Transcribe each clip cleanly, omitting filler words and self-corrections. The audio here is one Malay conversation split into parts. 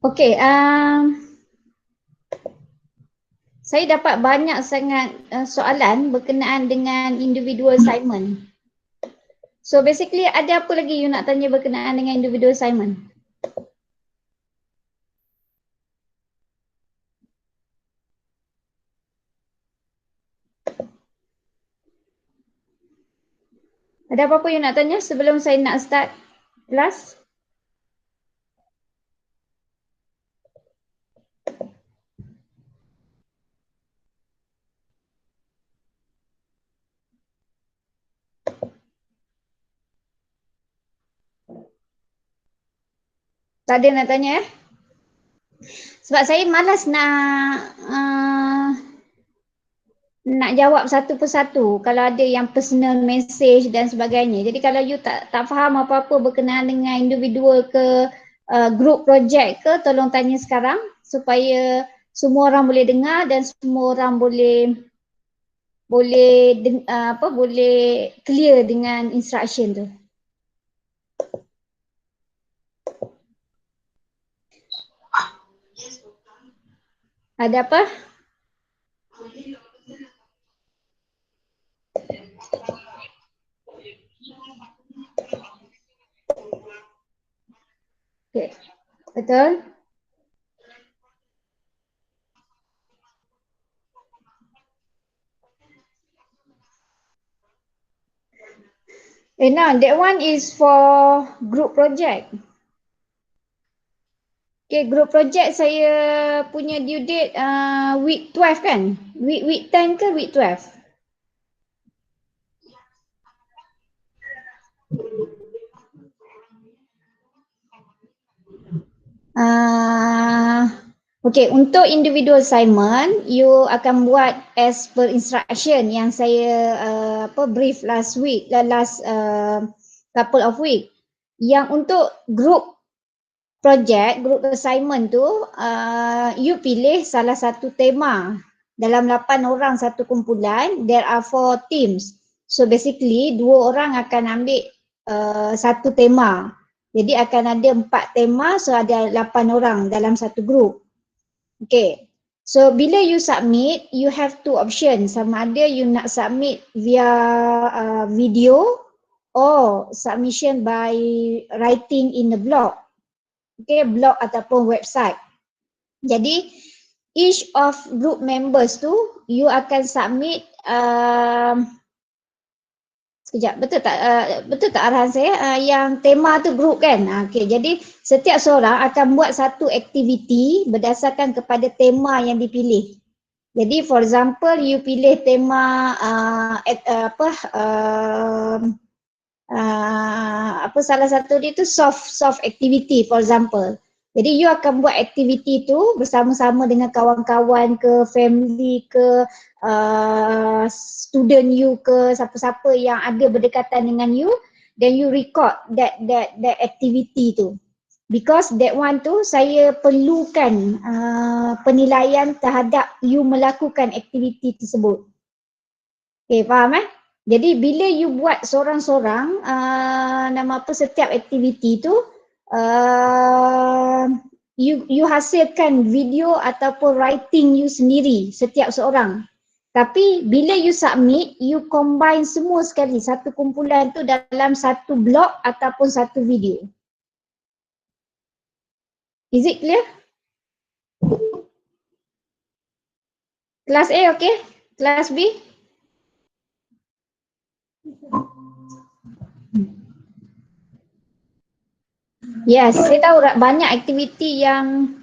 Okey, saya dapat banyak sangat soalan berkenaan dengan individual assignment. So basically ada apa lagi you nak tanya berkenaan dengan individual assignment? Ada apa-apa you nak tanya sebelum saya nak start kelas? Tak ada nak tanya Sebab saya malas nak jawab satu persatu kalau ada yang personal message dan sebagainya. Jadi kalau you tak faham apa-apa berkenaan dengan individual ke group project ke, tolong tanya sekarang supaya semua orang boleh dengar dan semua orang boleh clear dengan instruction tu. Ada apa? Okay. Betul? No, that one is for group project. Okay, group project saya punya due date week 12 kan? Week 10 ke week 12? Okay, untuk individual assignment, you akan buat as per instruction yang saya brief last week, last couple of week. Yang untuk group project, group assignment tu, you pilih salah satu tema. Dalam 8 orang satu kumpulan, there are 4 teams. So basically, 2 orang akan ambil satu tema. Jadi akan ada 4 tema, so ada 8 orang dalam satu group. Okay. So bila you submit, you have 2 options. Sama ada you nak submit via video or submission by writing in the blog. Okay, blog ataupun website. Jadi each of group members tu you akan submit sekejap, betul tak arahan saya? Yang tema tu group kan? Okay, jadi setiap seorang akan buat satu aktiviti berdasarkan kepada tema yang dipilih. Jadi for example, you pilih tema salah satu dia tu soft activity for example. Jadi you akan buat aktiviti tu bersama-sama dengan kawan-kawan ke, family ke, student you ke, siapa-siapa yang ada berdekatan dengan you, then you record that activity tu. Because that one tu saya perlukan penilaian terhadap you melakukan aktiviti tersebut. Okay, faham Jadi bila you buat sorang-sorang setiap aktiviti tu, you hasilkan video ataupun writing you sendiri setiap seorang. Tapi bila you submit, you combine semua sekali satu kumpulan tu dalam satu blog ataupun satu video. Is it clear? Kelas A okay? Kelas B? Yes, saya tahu banyak aktiviti yang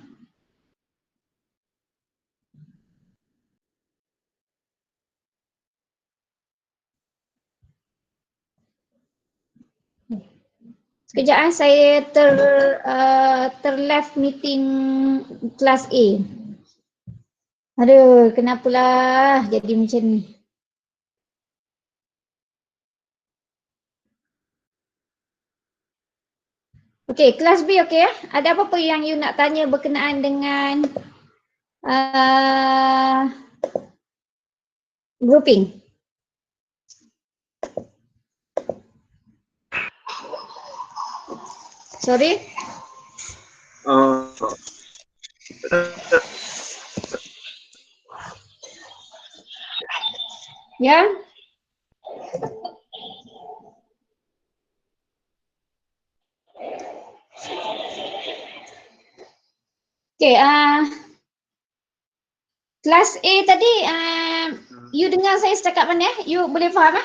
sekejap saya terleft meeting kelas A. Aduh, kenapalah jadi macam ni. Okey, kelas B okey Ada apa-apa yang you nak tanya berkenaan dengan grouping? Sorry? Ya. Okay, kelas A tadi, you dengar saya setakat mana? You boleh faham?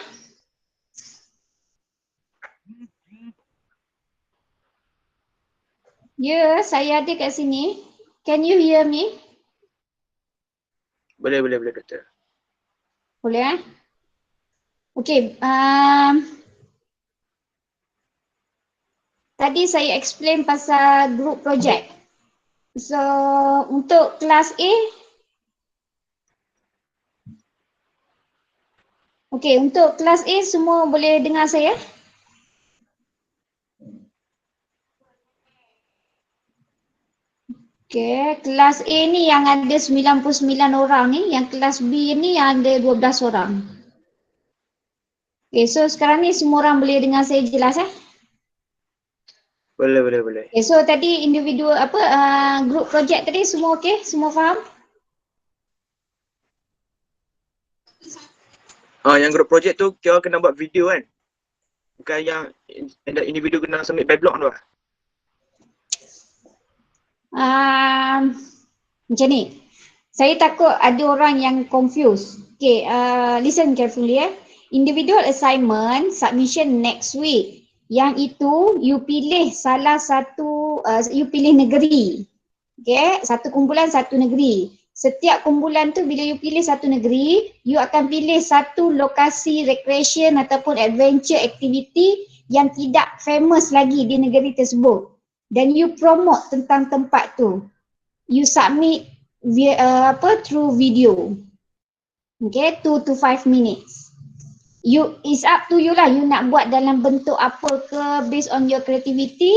Ya, saya ada kat sini. Can you hear me? Boleh doktor. Boleh Okay, tadi saya explain pasal group project. So, untuk kelas A, okay, untuk kelas A semua boleh dengar saya? Okay, kelas A ni yang ada 99 orang ni, yang kelas B ni yang ada 12 orang. Okay, so sekarang ni semua orang boleh dengar saya jelas Boleh. Okay, so tadi individual group project tadi semua okay? Semua faham? Yang group project tu kira kena buat video kan? Bukan yang individu kena submit by blog tu lah. Macam ni. Saya takut ada orang yang confused. Okay, listen carefully Individual assignment submission next week. Yang itu you pilih salah satu, you pilih negeri. Okay, satu kumpulan satu negeri. Setiap kumpulan tu bila you pilih satu negeri, you akan pilih satu lokasi recreation ataupun adventure activity yang tidak famous lagi di negeri tersebut. Dan you promote tentang tempat tu. You submit through video. Okay, 2 to 5 minutes. It's up to you lah, you nak buat dalam bentuk apa ke based on your creativity.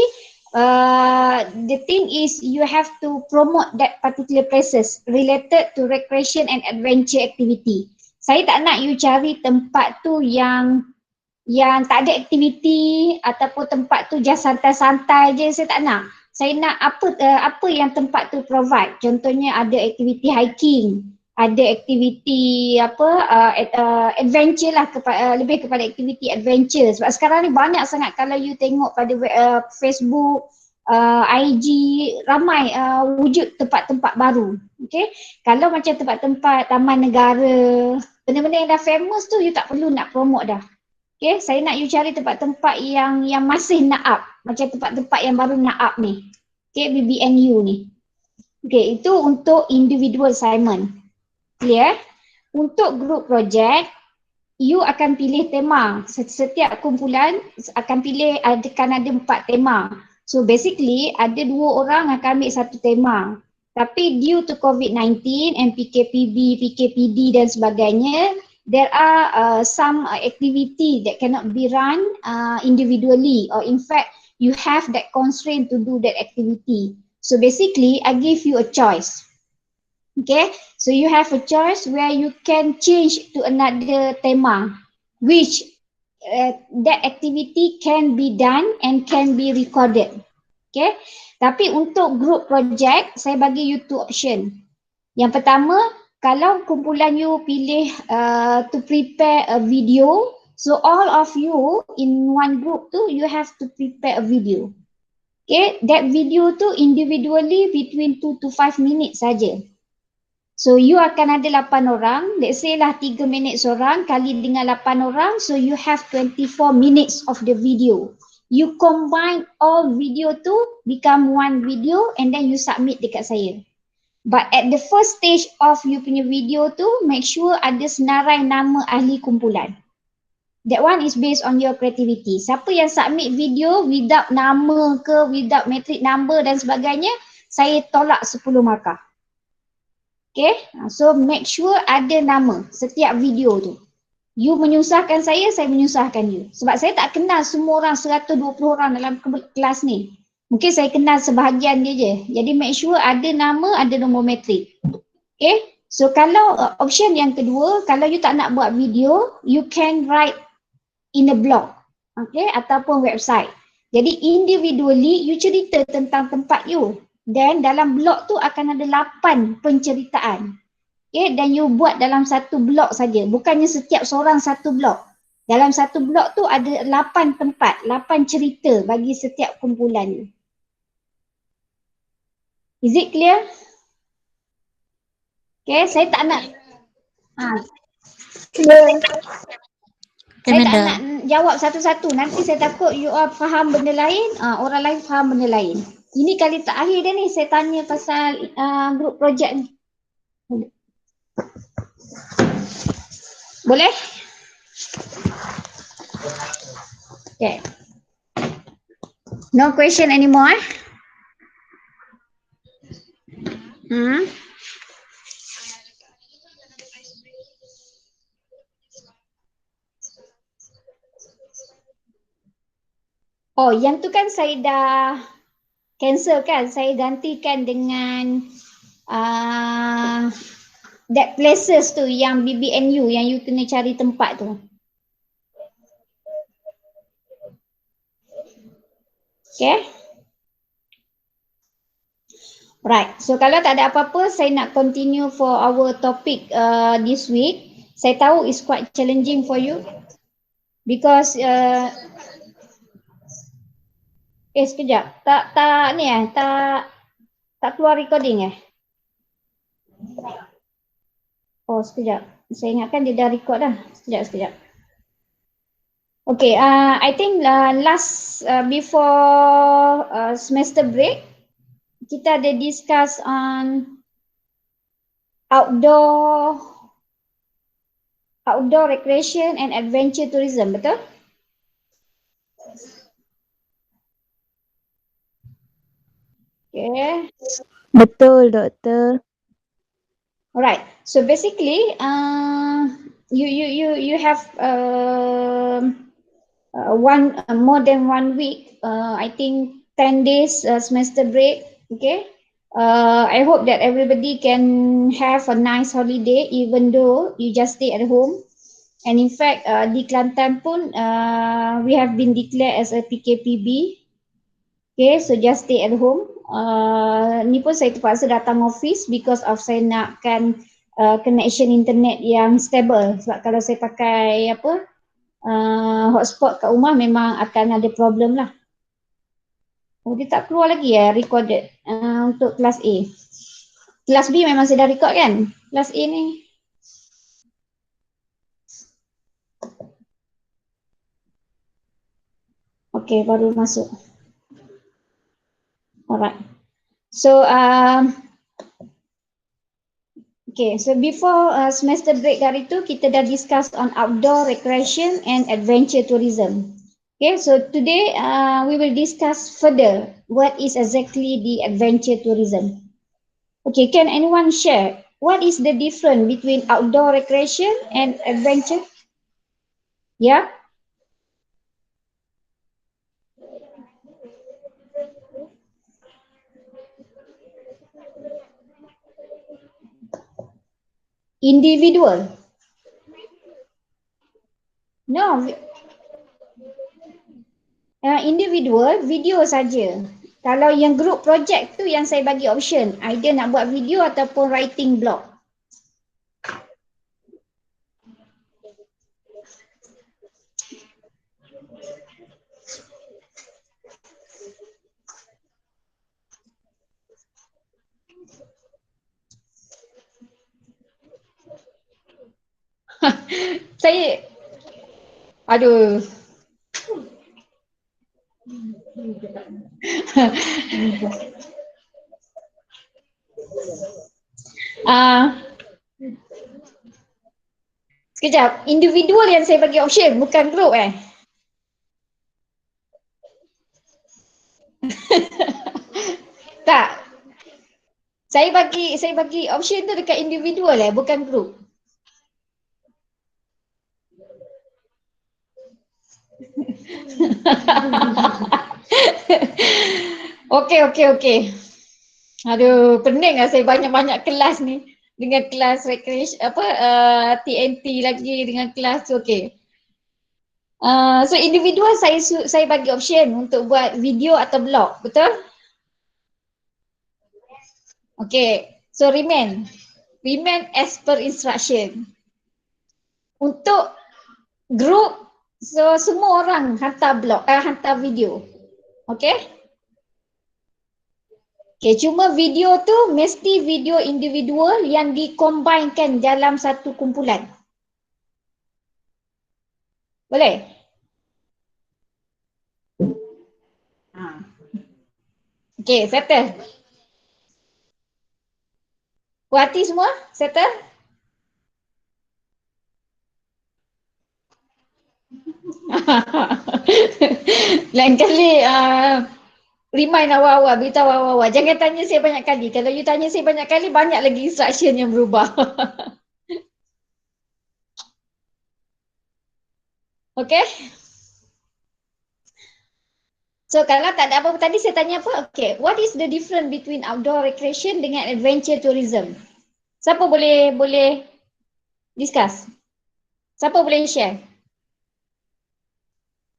The thing is you have to promote that particular places related to recreation and adventure activity. Saya tak nak you cari tempat tu yang tak ada aktiviti ataupun tempat tu just santai-santai je, saya tak nak. Saya nak apa yang tempat tu provide. Contohnya ada aktiviti hiking, ada aktiviti adventure lah, lebih kepada aktiviti adventure. Sebab sekarang ni banyak sangat kalau you tengok pada Facebook, IG, ramai wujud tempat-tempat baru. Okay? Kalau macam tempat-tempat taman negara, benda-benda yang dah famous tu you tak perlu nak promote dah. Okay, saya nak you cari tempat-tempat yang masih nak up. Macam tempat-tempat yang baru nak up ni. Okay, BBNU ni. Okay, itu untuk individual assignment. Clear? Untuk group project, you akan pilih tema. Setiap kumpulan akan pilih, akan ada 4 tema. So basically, ada 2 orang akan ambil satu tema. Tapi due to COVID-19 and PKPD dan sebagainya, there are some activity that cannot be run individually, or in fact you have that constraint to do that activity. So basically I give you a choice. Okay, so you have a choice where you can change to another tema which that activity can be done and can be recorded. Okay, tapi untuk group project saya bagi you 2 option. Yang pertama, kalau kumpulan you pilih to prepare a video, so all of you in one group tu you have to prepare a video. Okay, that video tu individually between 2 to 5 minutes saja. So you akan ada 8 orang, let's say lah 3 minit seorang kali dengan 8 orang, so you have 24 minutes of the video. You combine all video tu become one video and then you submit dekat saya. But at the first stage of you punya video tu, make sure ada senarai nama ahli kumpulan. That one is based on your creativity. Siapa yang submit video without nama ke, without metric number dan sebagainya, saya tolak 10 markah. Okay, so make sure ada nama setiap video tu. You menyusahkan saya menyusahkan you. Sebab saya tak kenal semua orang, 120 orang dalam kelas ni. Mungkin saya kenal sebahagian dia je. Jadi make sure ada nama, ada nombor metrik. Okay. So kalau option yang kedua, kalau you tak nak buat video, you can write in a blog. Okay. Ataupun website. Jadi individually, you cerita tentang tempat you. Dan dalam blok tu akan ada 8 penceritaan. Okay, dan you buat dalam satu blok saja. Bukannya setiap seorang satu blok. Dalam satu blok tu ada 8 tempat, 8 cerita bagi setiap kumpulan ni. Is it clear? Okay, saya tak nak saya tak nak jawab satu-satu. Nanti saya takut you all faham benda lain, orang lain faham benda lain. Ini kali terakhir dia ni saya tanya pasal group project ni. Boleh? Okay. No question anymore eh? Oh, yang tu kan saya dah cancel kan. Saya gantikan dengan that places tu yang BBNU yang you kena cari tempat tu. Okay. Right. So kalau tak ada apa-apa, saya nak continue for our topic this week. Saya tahu it's quite challenging for you because sekejap. Tak ni tak keluar recording Oh, sekejap. Saya ingatkan dia dah record dah. Sekejap. Okay, I think last before semester break, kita ada discuss on outdoor recreation and adventure tourism, betul? Okay. Betul, Doktor. Alright. So basically, you have more than 1 week. I think 10 days semester break. Okay. I hope that everybody can have a nice holiday, even though you just stay at home. And in fact, di Kelantan pun, we have been declared as a PKPB. Okay, so just stay at home. Ni pun saya terpaksa datang office because of saya nakkan connection internet yang stable. Sebab kalau saya pakai hotspot kat rumah memang akan ada problem lah. Oh, dia tak keluar lagi recorded untuk kelas A. Kelas B memang saya dah record kan? Kelas A ni. Okay, baru masuk. Alright. So, okay, so before semester break hari tu, kita dah discuss on outdoor recreation and adventure tourism. Okay, so today we will discuss further what is exactly the adventure tourism. Okay, can anyone share what is the difference between outdoor recreation and adventure? Yeah? Individual. No. Individual, video saja. Kalau yang group project tu yang saya bagi option, either nak buat video ataupun writing blog. Saya, aduh. Sekejap, individual yang saya bagi option, bukan group Tak. Saya bagi option tu dekat individual bukan group. Okay. Aduh, pening lah saya banyak-banyak kelas ni. Dengan kelas recreation, TNT lagi dengan kelas tu, okay. So individual saya bagi option untuk buat video atau blog, betul? Okay, so remain as per instruction. Untuk group, so semua orang hantar video. Okay? Okay, cuma video tu mesti video individual yang dikombainkan dalam satu kumpulan. Boleh? Okay, settle. Puas hati semua? Settle? Lain kali remind awal-awal, beritahu awal-awal. Jangan tanya saya banyak kali. Kalau you tanya saya banyak kali, banyak lagi instruction yang berubah. Okay? So kalau tak ada apa-apa tadi saya tanya apa? Okay, what is the difference between outdoor recreation dengan adventure tourism? Siapa boleh discuss? Siapa boleh share?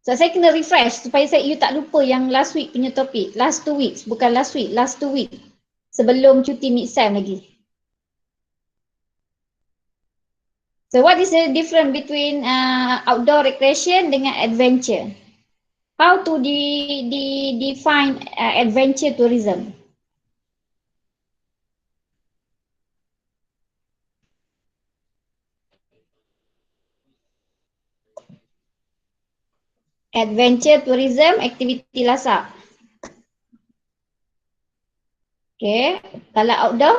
So saya kena refresh supaya you tak lupa yang last week punya topik. Last 2 weeks, bukan last week, last 2 week. Sebelum cuti mid-sem lagi. So what is the difference between outdoor recreation dengan adventure? How to define adventure tourism? Adventure tourism, aktiviti lasak. Okay, kalau outdoor?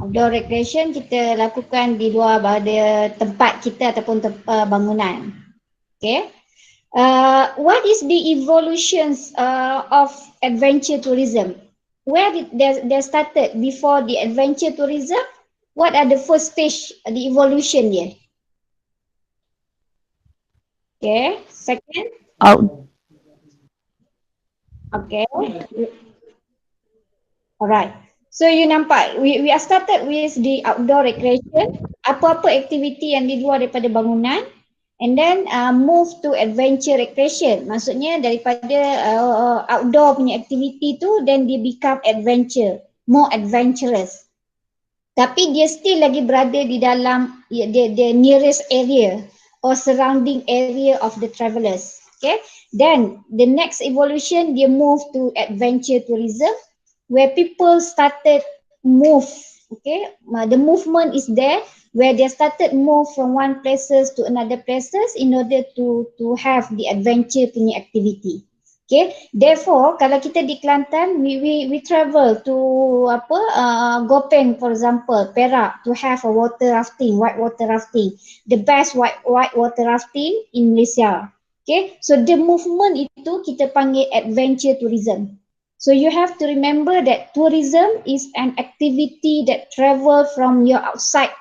Outdoor recreation kita lakukan di luar pada tempat kita ataupun bangunan. Okay. What is the evolutions of adventure tourism? Where did they started before the adventure tourism? What are the first stage, the evolution dia? Okay, second. Out. Okay. Alright. So you nampak, we are started with the outdoor recreation, apa-apa aktiviti yang di luar daripada bangunan, and then move to adventure recreation. Maksudnya daripada outdoor punya aktiviti tu, then dia become adventure, more adventurous. Tapi dia still lagi berada di dalam the nearest area or surrounding area of the travellers. Okay, then the next evolution dia move to adventure tourism, where people started move, okay, the movement is there where they started move from one places to another places in order to have the adventure punya activity. Okay, therefore kalau kita di Kelantan, we travel to Gopeng for example, Perak, to have a water rafting, white water rafting, the best white water rafting in Malaysia. Okay, so the movement itu kita panggil adventure tourism. So you have to remember that tourism is an activity that travel from your outside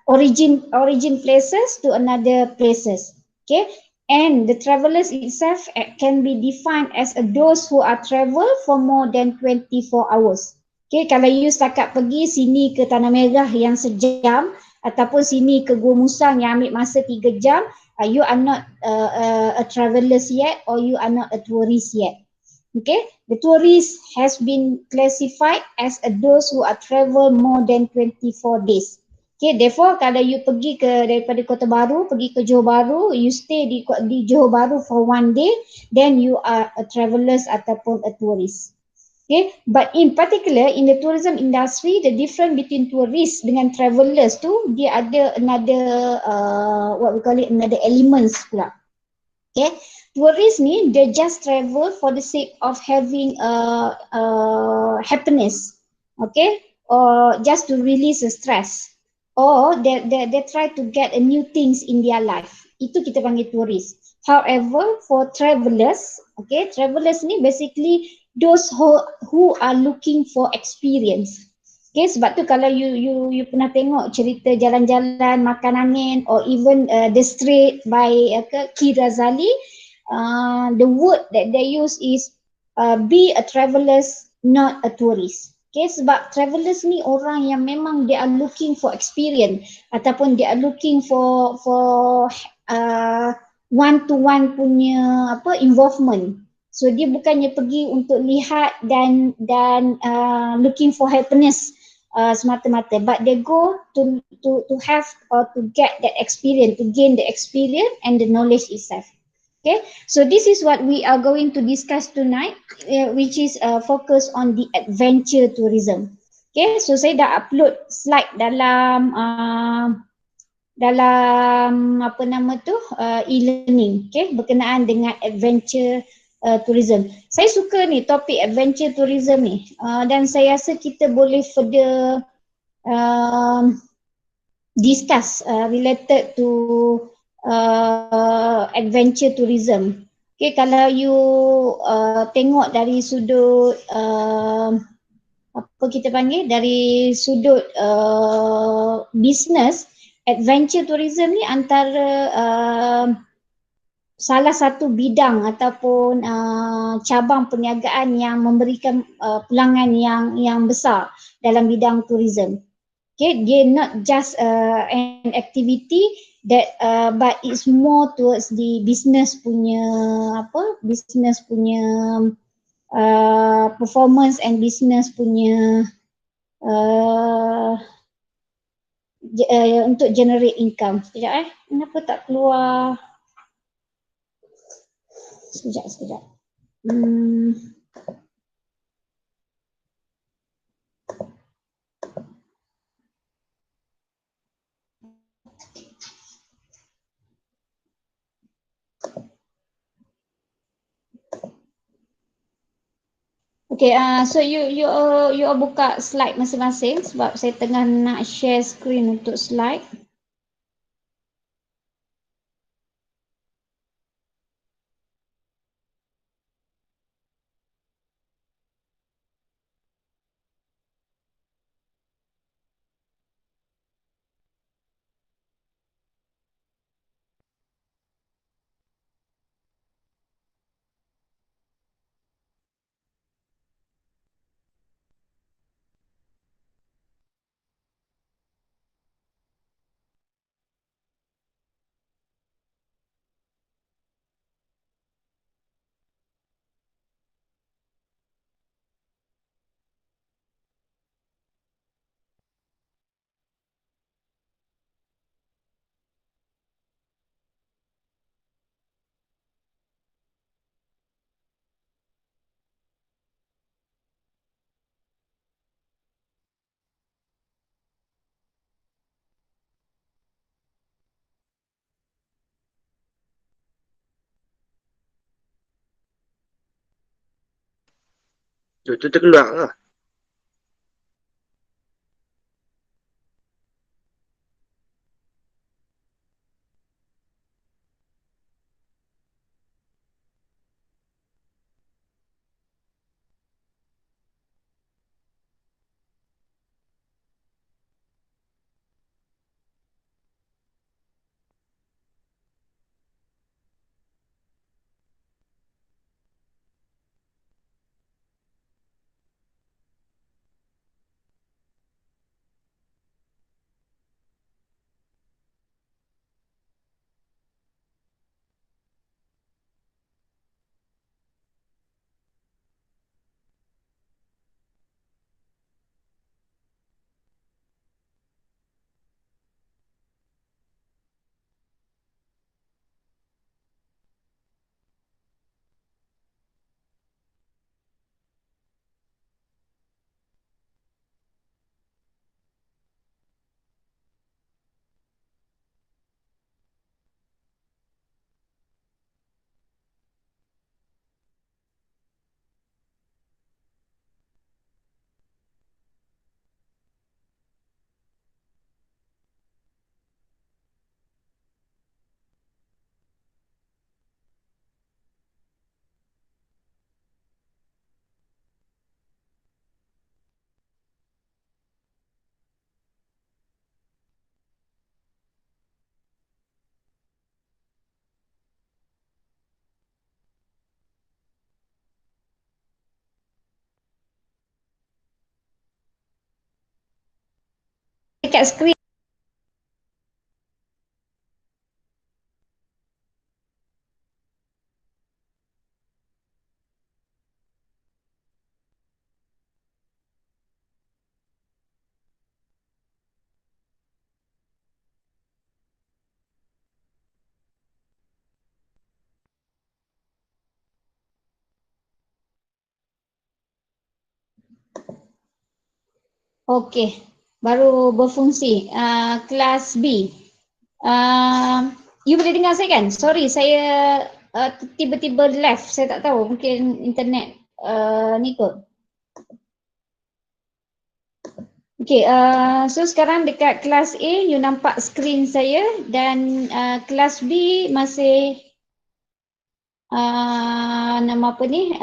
origin places to another places. Okay, and the travelers itself can be defined as those who are travel for more than 24 hours. Okay, kalau you setakat pergi sini ke Tanah Merah yang sejam ataupun sini ke Gua Musang yang ambil masa 3 jam, you are not a travelers yet or you are not a tourist yet. Okay, the tourist has been classified as those who are travel more than 24 days. Okay, therefore kalau you pergi daripada Kota Baru, pergi ke Johor Bahru, you stay di Johor Bahru for 1 day, then you are a travelers ataupun a tourist. Okay, but in particular in the tourism industry, the difference between tourists dengan travelers tu, dia ada another what we call it, another elements pula. Okay, tourists ni they just travel for the sake of having happiness, okay, or just to release the stress, or they try to get new things in their life. Itu kita panggil tourist. However, for travelers, okay, travelers ni basically those who are looking for experience. Okay, sebab tu kalau you pernah tengok cerita jalan-jalan makan angin or even The Street by Ki Razali, the word that they use is be a travelers, not a tourist. Okay, sebab travelers ni orang yang memang they are looking for experience ataupun they are looking for one to one punya involvement. So dia bukannya pergi untuk lihat dan looking for happiness semata-mata, but they go to have or to get that experience, to gain the experience and the knowledge itself. Okay, so this is what we are going to discuss tonight, which is focus on the adventure tourism. Okay, so saya dah upload slide dalam apa nama tu e-learning, okay, berkenaan dengan adventure tourism. Saya suka ni topik adventure tourism ni, dan saya rasa kita boleh further discuss related to adventure tourism. Okay, kalau you tengok dari sudut apa kita panggil, dari sudut business, adventure tourism ni antara salah satu bidang ataupun cabang perniagaan yang memberikan pulangan yang besar dalam bidang tourism. Okay, dia not just an activity that but it's more towards the business punya performance and business punya untuk generate income. Sekejap kenapa tak keluar? Sekejap. Okay, so you buka slide masing-masing sebab saya tengah nak share screen untuk slide. Tu terkeluar lah. Dekat screen. Okey, baru berfungsi. Kelas B. You boleh dengar saya kan? Sorry, saya tiba-tiba left. Saya tak tahu, mungkin internet ni kot. Okay, so sekarang dekat kelas A, you nampak skrin saya dan kelas B masih nama apa ni?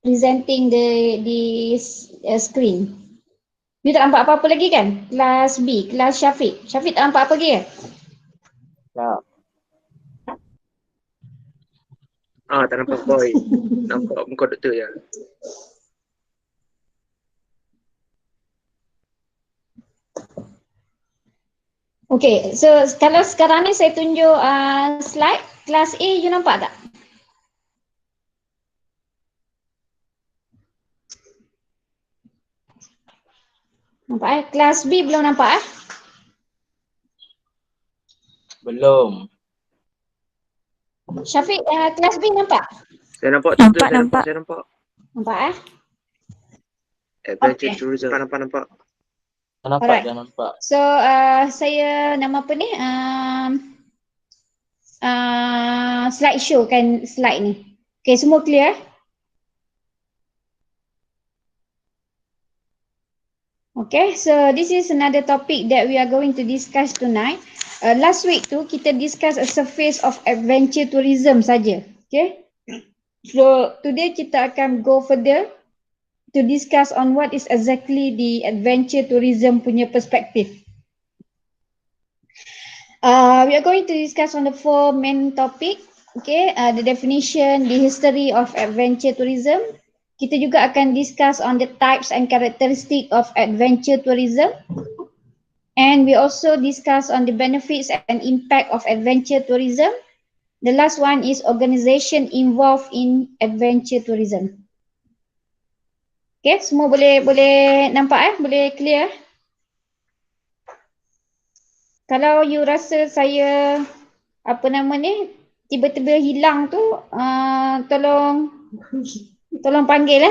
Presenting di screen. You tak nampak apa-apa lagi kan? Kelas B, kelas Syafiq. Syafiq tak nampak apa lagi kan? Tak. Tak nampak boy. Nampak muka doktor je. Okay, so kalau sekarang ni saya tunjuk slide, kelas A you nampak tak? Nampak Kelas B belum nampak Belum. Syafiq, kelas B nampak? Saya nampak doktor, saya Nampak. nampak. Nampak Adventure Okay. tourism. Nampak. Nampak, Alright. dah nampak. So saya nama apa ni? Slideshow kan slide ni. Okay, semua clear? Okay, so this is another topic that we are going to discuss tonight. Last week tu kita discuss a surface of adventure tourism saja. Okay. So today kita akan go further to discuss on what is exactly the adventure tourism punya perspective. We are going to discuss on the 4 main topic. Okay, the definition, the history of adventure tourism. Kita juga akan discuss on the types and characteristic of adventure tourism. And we also discuss on the benefits and impact of adventure tourism. The last one is organization involved in adventure tourism. Okay, semua boleh nampak boleh clear? Kalau you rasa saya apa nama ni tiba-tiba hilang tu, tolong panggil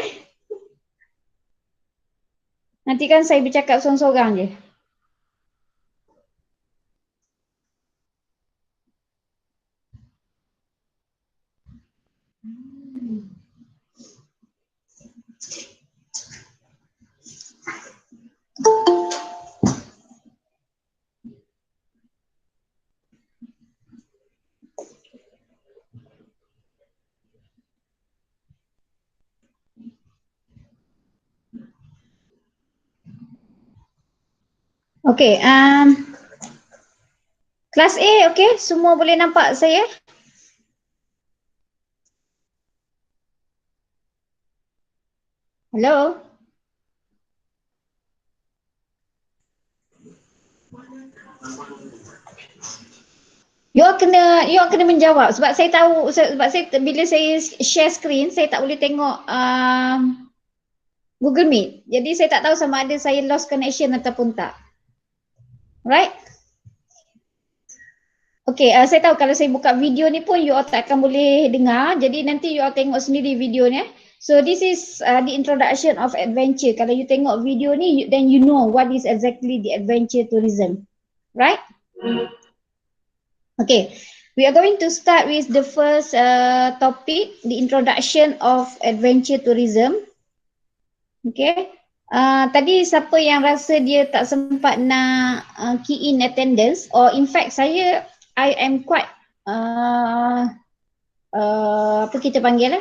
Nanti kan saya bercakap seorang-seorang je. Okay, kelas A, okay, semua boleh nampak saya? Hello? You kena menjawab sebab saya tahu bila saya share screen saya tak boleh tengok Google Meet. Jadi saya tak tahu sama ada saya lost connection ataupun tak. Right? Okay, saya tahu kalau saya buka video ni pun you all tak akan boleh dengar. Jadi nanti you all tengok sendiri video ni. So this is the introduction of adventure. Kalau you tengok video ni, then you know what is exactly the adventure tourism. Right? Okay, we are going to start with the first topic, the introduction of adventure tourism. Okay, tadi siapa yang rasa dia tak sempat nak key in attendance, or in fact I am quite apa kita panggil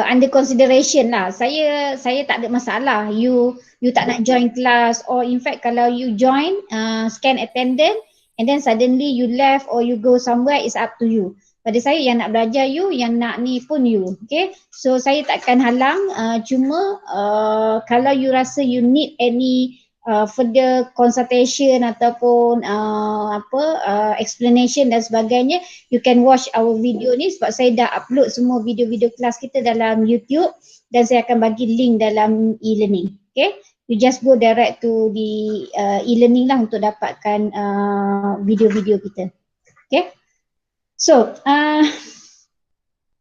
under consideration lah. Saya tak ada masalah. You tak nak join class, or in fact kalau you join scan attendance and then suddenly you left or you go somewhere, is up to you. Pada saya yang nak belajar you, yang nak ni pun you. Okay, so saya takkan halang. Cuma kalau you rasa you need any further consultation ataupun explanation dan sebagainya, you can watch our video ni sebab saya dah upload semua video-video kelas kita dalam YouTube dan saya akan bagi link dalam e-learning. Okay, you just go direct to the e-learning lah untuk dapatkan video-video kita. Okay, so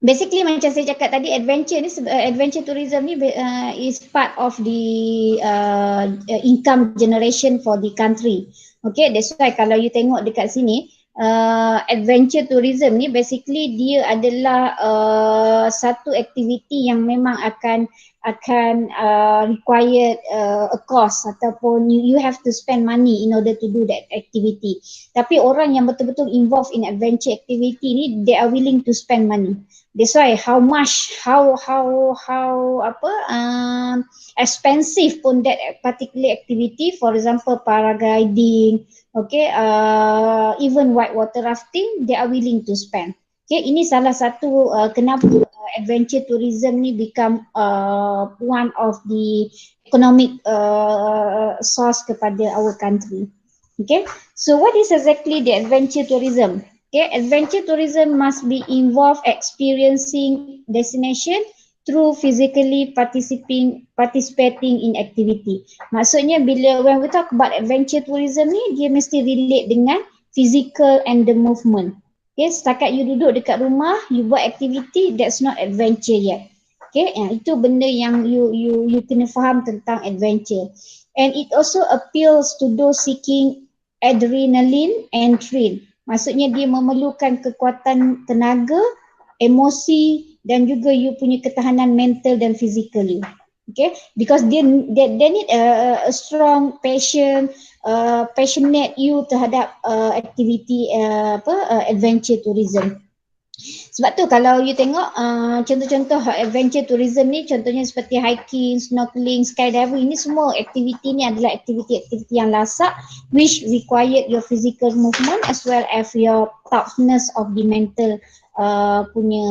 Basically macam saya cakap tadi, adventure tourism ni is part of the income generation for the country. Okay, that's why kalau you tengok dekat sini, adventure tourism ni basically dia adalah satu aktiviti yang memang akan required a cost ataupun you have to spend money in order to do that activity. Tapi orang yang betul-betul involved in adventure activity ni, they are willing to spend money. That's why how expensive pun that particular activity, for example paragliding, okay, even whitewater rafting, they are willing to spend. Okay, ini salah satu kenapa adventure tourism ni become one of the economic source kepada our country. Okay, so what is exactly the adventure tourism? Okay, adventure tourism must be involved experiencing destination through physically participating in activity. Maksudnya bila when we talk about adventure tourism ni, dia mesti relate dengan physical and the movement. Okay, setakat you duduk dekat rumah, you buat activity, that's not adventure yet. Okay, itu benda yang you kena faham tentang adventure. And it also appeals to those seeking adrenaline and thrill. Maksudnya dia memerlukan kekuatan tenaga, emosi dan juga you punya ketahanan mental dan fizikal you. Okay, because they need a strong passion, passionate you terhadap aktiviti adventure tourism. Sebab tu kalau you tengok contoh-contoh adventure tourism ni, contohnya seperti hiking, snorkeling, skydiving, ini semua aktiviti ni adalah aktiviti-aktiviti yang lasak which required your physical movement as well as your toughness of the mental punya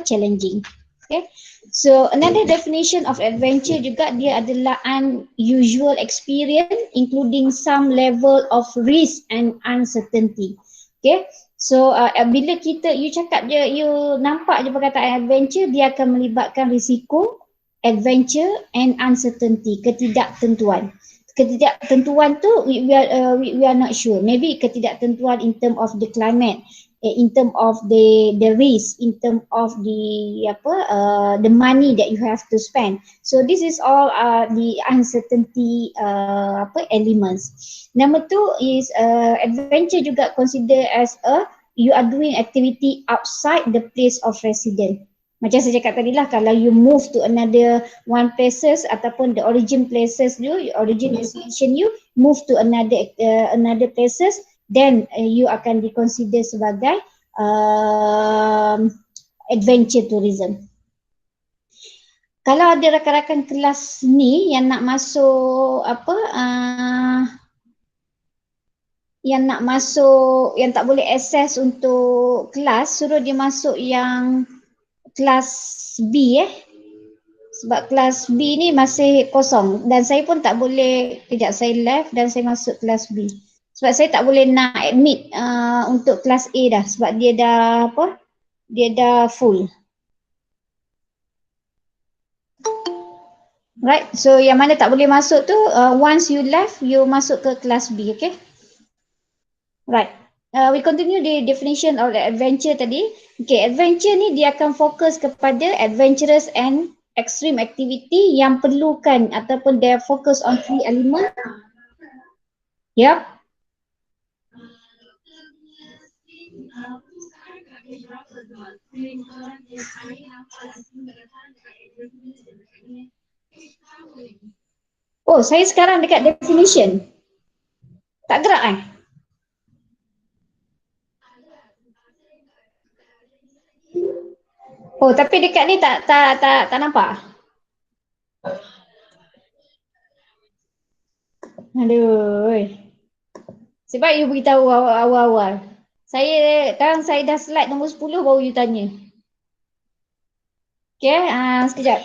challenging. Okay. So another definition of adventure juga, dia adalah unusual experience including some level of risk and uncertainty. Okay. So bila you cakap je, you nampak je perkataan adventure, dia akan melibatkan risiko, adventure and uncertainty, ketidaktentuan. Ketidaktentuan tu we are not sure. Maybe ketidaktentuan in term of the climate, in term of the risk, in term of the money that you have to spend. So this is all the uncertainty elements. Number two is adventure juga consider as you are doing activity outside the place of residence. Macam saya cakap tadi lah, kalau you move to another one places ataupun the origin places you, origin destination you, move to another places, then you akan dikonsider sebagai adventure tourism. Kalau ada rakan-rakan kelas ni yang nak masuk yang tak boleh akses untuk kelas, suruh dia masuk yang kelas B sebab kelas B ni masih kosong dan saya pun tak boleh, kejap saya left dan saya masuk kelas B sebab saya tak boleh nak admit untuk kelas A dah sebab dia dah full. Right, so yang mana tak boleh masuk tu once you left, you masuk ke kelas B, okay? Right, we continue the definition of the adventure tadi. Okay, adventure ni dia akan fokus kepada adventurous and extreme activity yang perlukan ataupun dia fokus on 3 element. Yep. Oh, saya sekarang dekat definition. Tak gerak Oh, tapi dekat ni tak nampak. Aduh. Sebab you beritahu awal-awal. Sekarang saya dah slide nombor 10 baru you tanya. Okay, sekejap.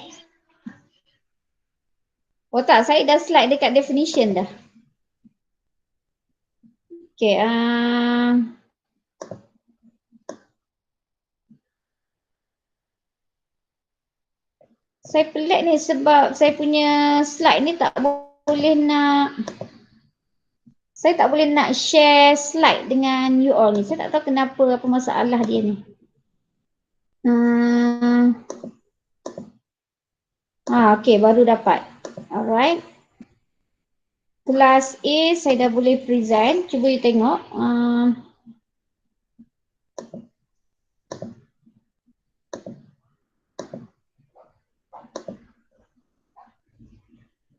Oh tak, saya dah slide dekat definition dah. Okay, saya pelik ni sebab saya punya slide ni tak boleh nak, saya tak boleh nak share slide dengan you all ni. Saya tak tahu kenapa, apa masalah dia ni. Okay, baru dapat. Alright. Kelas A saya dah boleh present. Cuba you tengok.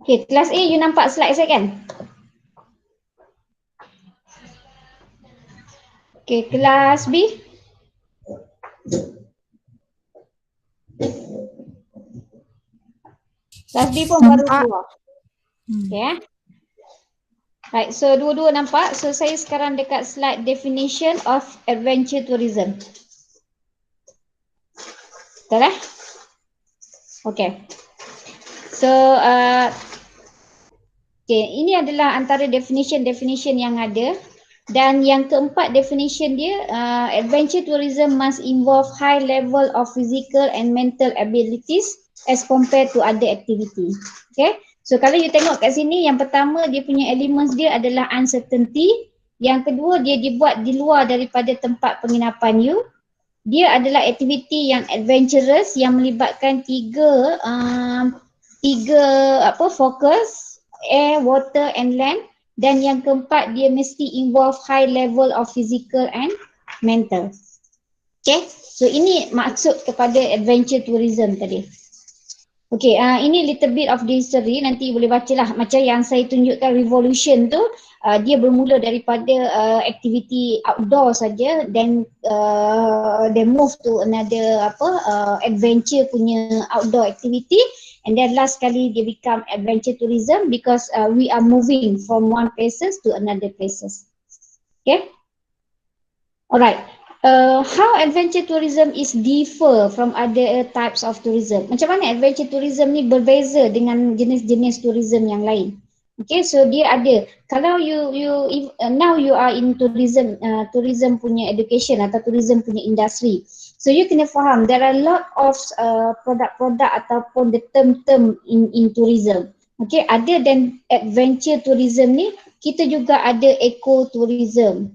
Okay, kelas A you nampak slide saya kan? Okay, kelas B. Kelas B pun baru keluar. Okay. Right, so dua-dua nampak. So saya sekarang dekat slide definition of adventure tourism. Betul lah? Okay. So, okay, ini adalah antara definition yang ada. Dan yang keempat definition dia, adventure tourism must involve high level of physical and mental abilities as compared to other activity. Okay. So kalau you tengok kat sini, yang pertama dia punya elements dia adalah uncertainty. Yang kedua dia dibuat di luar daripada tempat penginapan you. Dia adalah aktiviti yang adventurous yang melibatkan tiga fokus, air, water and land. Dan yang keempat dia mesti involve high level of physical and mental. Okay, so ini maksud kepada adventure tourism tadi. Okay, ini little bit of the history, nanti boleh baca lah. Macam yang saya tunjukkan revolution tu, dia bermula daripada aktiviti outdoor saja, then they move to another adventure punya outdoor activity, and then last kali dia become adventure tourism because we are moving from one places to another places. Okay, alright. How adventure tourism is differ from other types of tourism? Macam mana adventure tourism ni berbeza dengan jenis-jenis tourism yang lain? Okay, so dia ada. Kalau now you are in tourism, tourism punya education atau tourism punya industry. So you kena faham there are a lot of produk-produk ataupun the term-term in tourism. Okay, other than adventure tourism ni, kita juga ada eco-tourism.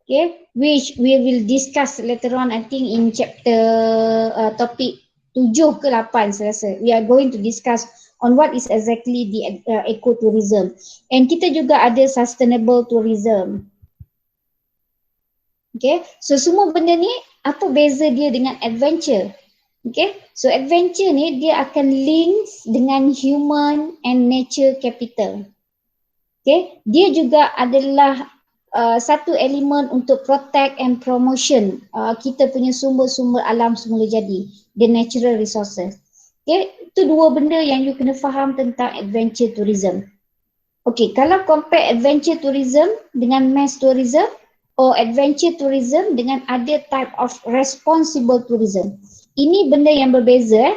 Okay, which we will discuss later on, I think in chapter topik 7 ke 8 saya rasa. We are going to discuss on what is exactly the ecotourism. And kita juga ada sustainable tourism. Okay, so semua benda ni apa beza dia dengan adventure? Okay, so adventure ni dia akan links dengan human and nature capital. Okay, dia juga adalah satu elemen untuk protect and promotion kita punya sumber-sumber alam semula jadi, the natural resources. Okay, itu dua benda yang you kena faham tentang adventure tourism. Okay, kalau compare adventure tourism dengan mass tourism or adventure tourism dengan other type of responsible tourism, ini benda yang berbeza.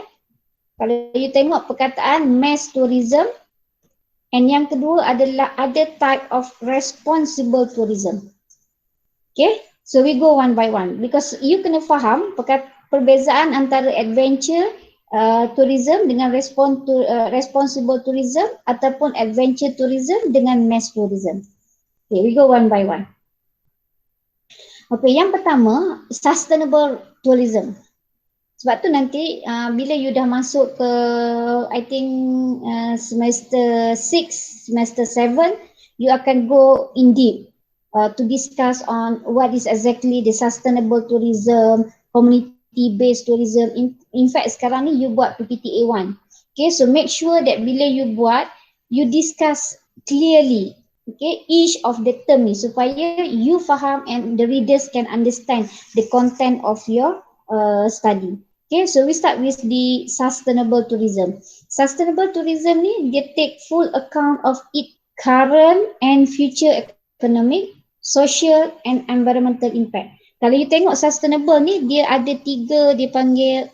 Kalau you tengok perkataan mass tourism, and yang kedua adalah other type of responsible tourism. Okay, so we go one by one because you kena faham perbezaan antara adventure tourism dengan responsible tourism ataupun adventure tourism dengan mass tourism. Okay, we go one by one. Okay, yang pertama sustainable tourism. Sebab tu nanti bila you dah masuk ke I think semester 6, semester 7, you akan go in deep to discuss on what is exactly the sustainable tourism, community based tourism. In fact sekarang ni you buat PPTA 1. Okay, so make sure that bila you buat, you discuss clearly, okay, each of the term ni supaya you faham and the readers can understand the content of your study. Okay, so we start with the sustainable tourism. Sustainable tourism ni dia take full account of its current and future economic, social and environmental impact. Kalau you tengok sustainable ni dia ada tiga, dia panggil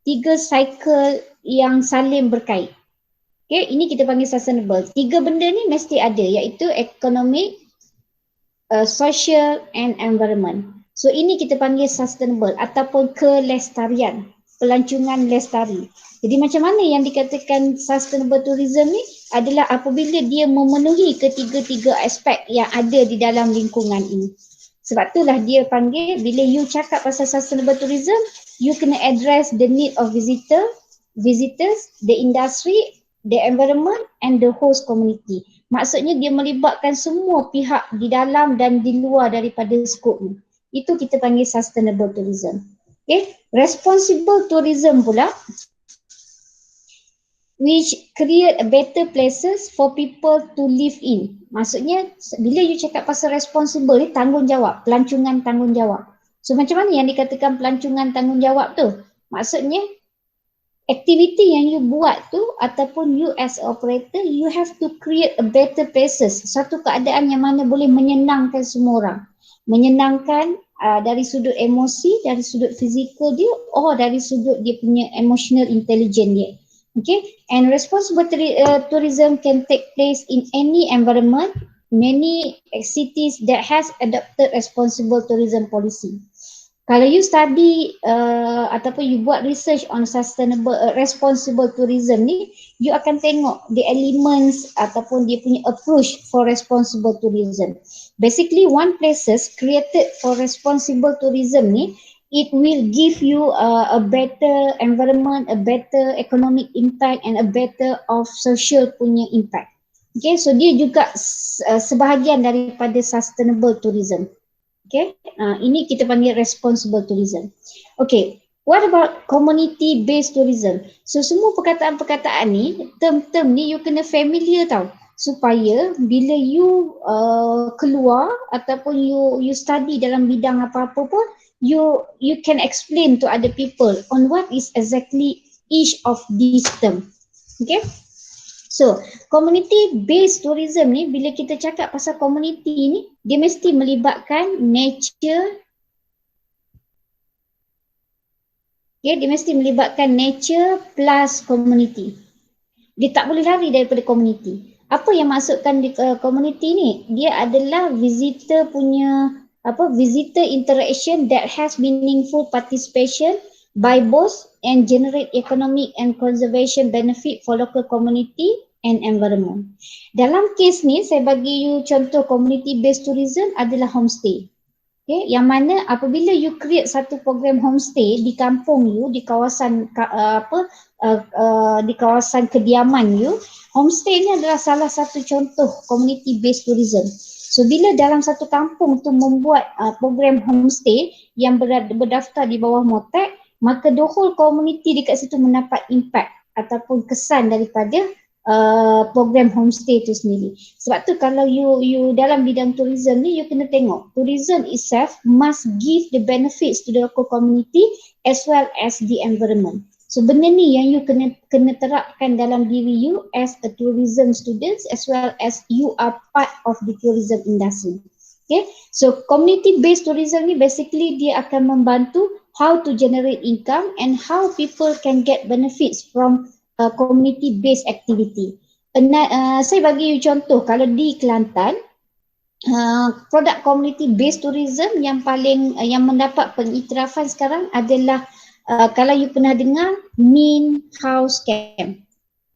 tiga cycle yang saling berkait. Okay, ini kita panggil sustainable. Tiga benda ni mesti ada iaitu economic, social and environment. So ini kita panggil sustainable ataupun kelestarian, pelancongan lestari. Jadi macam mana yang dikatakan sustainable tourism ni adalah apabila dia memenuhi ketiga-tiga aspek yang ada di dalam lingkungan ini. Sebab itulah dia panggil, bila you cakap pasal sustainable tourism, you kena address the need of visitors, the industry, the environment and the host community. Maksudnya dia melibatkan semua pihak di dalam dan di luar daripada skop ni. Itu kita panggil sustainable tourism. Okay, responsible tourism pula, which create a better places for people to live in. Maksudnya bila you cakap pasal responsible ni, tanggungjawab, pelancongan tanggungjawab. So macam mana yang dikatakan pelancongan tanggungjawab tu? Maksudnya aktiviti yang you buat tu ataupun you as operator, you have to create a better places. Satu keadaan yang mana boleh menyenangkan semua orang. Menyenangkan dari sudut emosi, dari sudut fizikal dia, or dari sudut dia punya emotional intelligence dia. Okay, and responsible tourism can take place in any environment, many cities that has adopted responsible tourism policy. Kalau you study ataupun you buat research on sustainable responsible tourism ni, you akan tengok the elements ataupun dia punya approach for responsible tourism. Basically, one places created for responsible tourism ni, it will give you a better environment, a better economic impact and a better of social punya impact. Okay, so dia juga sebahagian daripada sustainable tourism. Okay, ini kita panggil responsible tourism. Okay, what about community based tourism? So semua perkataan-perkataan ni, term-term ni you kena familiar tau, supaya bila you keluar ataupun you study dalam bidang apa-apa pun, you can explain to other people on what is exactly each of these term. Okay, so community based tourism ni, bila kita cakap pasal community ni, dia mesti melibatkan nature. Okay, dia mesti melibatkan nature plus community. Dia tak boleh lari daripada community. Apa yang maksudkan di community ni? Dia adalah visitor punya visitor interaction that has meaningful participation by both and generate economic and conservation benefit for local community and environment. Dalam kes ni, saya bagi you contoh community based tourism adalah homestay. Okay, yang mana apabila you create satu program homestay di kampung you, di kawasan di kawasan kediaman you, homestay ni adalah salah satu contoh community based tourism. So bila dalam satu kampung tu membuat program homestay yang berdaftar di bawah MOTAC, maka the whole community dekat situ mendapat impact ataupun kesan daripada program homestay tu sendiri. Sebab tu kalau you dalam bidang tourism ni, you kena tengok tourism itself must give the benefits to the local community as well as the environment. So benda ni yang you kena terapkan dalam diri you as a tourism student as well as you are part of the tourism industry. Okay, so community based tourism ni basically dia akan membantu how to generate income and how people can get benefits from community based activity. Saya bagi you contoh, kalau di Kelantan, produk community based tourism yang paling yang mendapat pengiktirafan sekarang adalah kalau you pernah dengar Min House Camp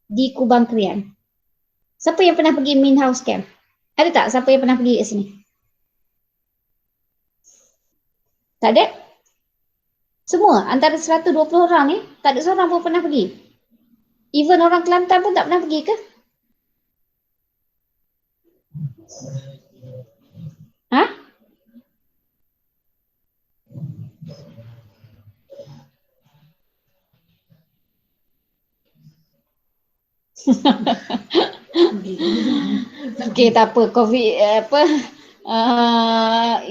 di Kubang Krian. Siapa yang pernah pergi Min House Camp? Ada tak siapa yang pernah pergi kat sini? Tak ada? Semua antara 120 orang ni, tak ada seorang pun pernah pergi. Even orang Kelantan pun tak pernah pergi ke? Ha? Okey, tak apa. COVID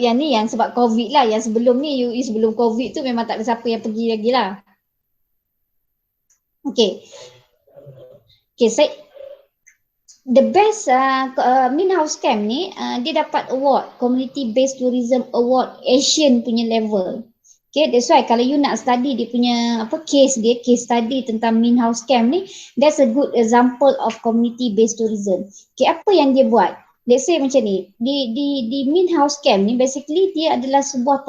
yang ni yang sebab COVID lah. Yang sebelum ni, sebelum COVID tu memang tak ada siapa yang pergi lagi lah. Okey. Okey, the best Min House Camp ni, dia dapat award, Community Based Tourism Award Asian punya level. Okay, that's why kalau you nak study dia punya case study tentang Min House Camp ni, that's a good example of community based tourism. Okay, apa yang dia buat? Let's say macam ni, di Min House Camp ni basically dia adalah sebuah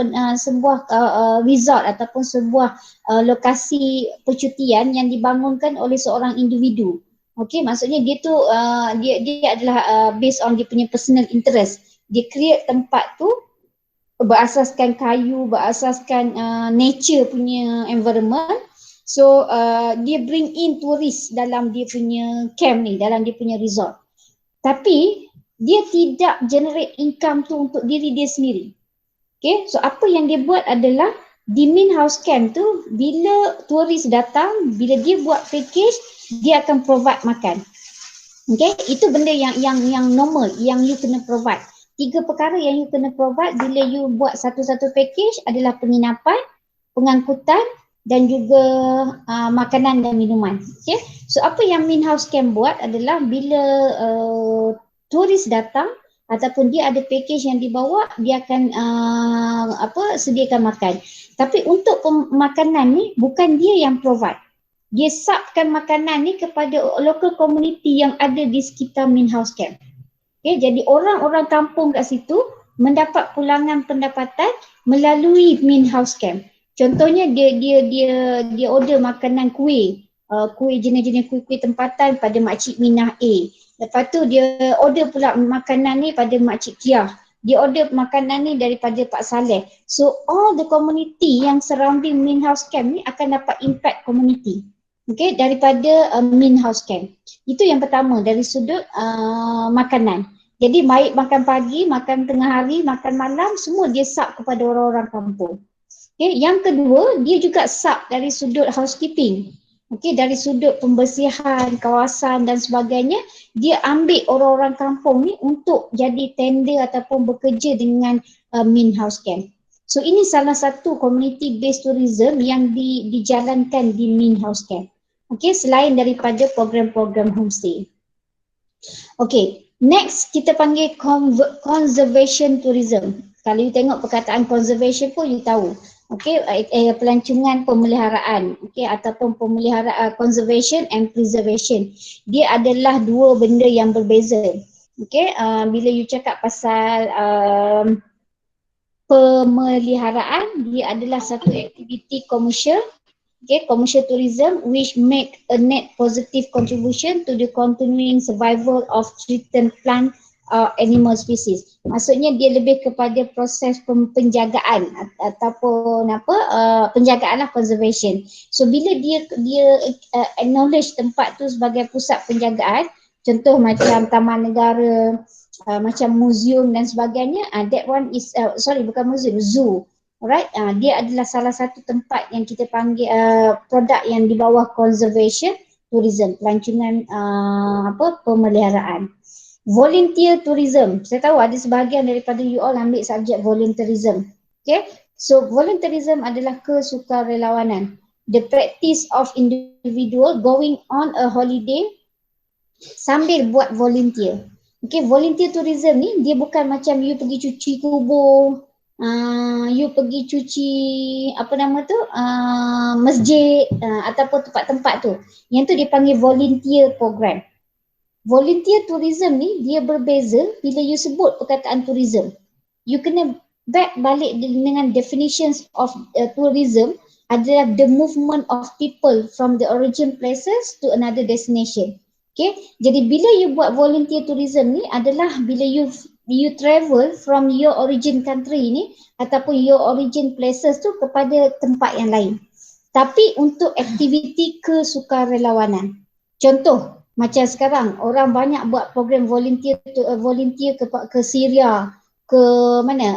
resort ataupun sebuah lokasi percutian yang dibangunkan oleh seorang individu. Okay, maksudnya dia tu dia adalah based on dia punya personal interest. Dia create tempat tu berasaskan kayu, berasaskan nature punya environment. So dia bring in tourist dalam dia punya camp ni, dalam dia punya resort. Tapi dia tidak generate income tu untuk diri dia sendiri. Okay, so apa yang dia buat adalah di main house camp tu, bila turis datang, bila dia buat package, dia akan provide makan. Okay, itu benda yang normal, yang you kena provide. 3 perkara yang you kena provide bila you buat satu-satu package adalah penginapan, pengangkutan dan juga makanan dan minuman. Okay, so apa yang main house camp buat adalah bila turis datang ataupun dia ada package yang dibawa, dia akan sediakan makan. Tapi untuk makanan ni bukan dia yang provide. Dia subkan makanan ni kepada local community yang ada di sekitar main house camp. Okay, jadi orang-orang kampung kat situ mendapat pulangan pendapatan melalui main house camp. Contohnya dia order makanan kuih jenis-jenis kuih tempatan pada Makcik Minah A. Lepas tu dia order pula makanan ni pada Makcik Kiah. Dia order makanan ni daripada Pak Saleh. So all the community yang surrounding main house camp ni akan dapat impact community. Okay, daripada main house camp. Itu yang pertama dari sudut makanan. Jadi baik makan pagi, makan tengah hari, makan malam, semua dia sub kepada orang-orang kampung. Okay, yang kedua, dia juga sub dari sudut housekeeping. Okay, dari sudut pembersihan kawasan dan sebagainya, dia ambil orang-orang kampung ni untuk jadi tender ataupun bekerja dengan main house camp. So ini salah satu community based tourism yang dijalankan di main house camp. Okay, selain daripada program-program homestay. Okay, next kita panggil conservation tourism. Kalau you tengok perkataan conservation pun you tahu. Okay, pelancongan pemeliharaan, okay, ataupun pemeliharaan conservation and preservation. Dia adalah dua benda yang berbeza. Okay, bila you cakap pasal pemeliharaan, dia adalah satu aktiviti komersial, okay, commercial tourism which make a net positive contribution to the continuing survival of certain plant animal species. Maksudnya dia lebih kepada proses penjagaan ataupun penjagaan lah, conservation. So bila dia acknowledge tempat tu sebagai pusat penjagaan, contoh macam taman negara, macam museum dan sebagainya, that one is bukan museum, zoo. Alright, dia adalah salah satu tempat yang kita panggil produk yang di bawah conservation tourism, pelancongan pemeliharaan. Volunteer tourism. Saya tahu ada sebahagian daripada you all ambil subjek volunteerism. Okay, so volunteerism adalah kesukarelawanan. The practice of individual going on a holiday sambil buat volunteer. Okay, volunteer tourism ni dia bukan macam you pergi cuci kubur, you pergi cuci masjid ataupun tempat-tempat tu. Yang tu dipanggil volunteer program. Volunteer tourism ni dia berbeza bila you sebut perkataan tourism. You kena back balik dengan definitions of tourism adalah the movement of people from the origin places to another destination. Okay, jadi bila you buat volunteer tourism ni adalah bila you travel from your origin country ni ataupun your origin places tu kepada tempat yang lain. Tapi untuk aktiviti kesukarelawanan. Contoh, macam sekarang orang banyak buat program volunteer ke Syria, ke mana,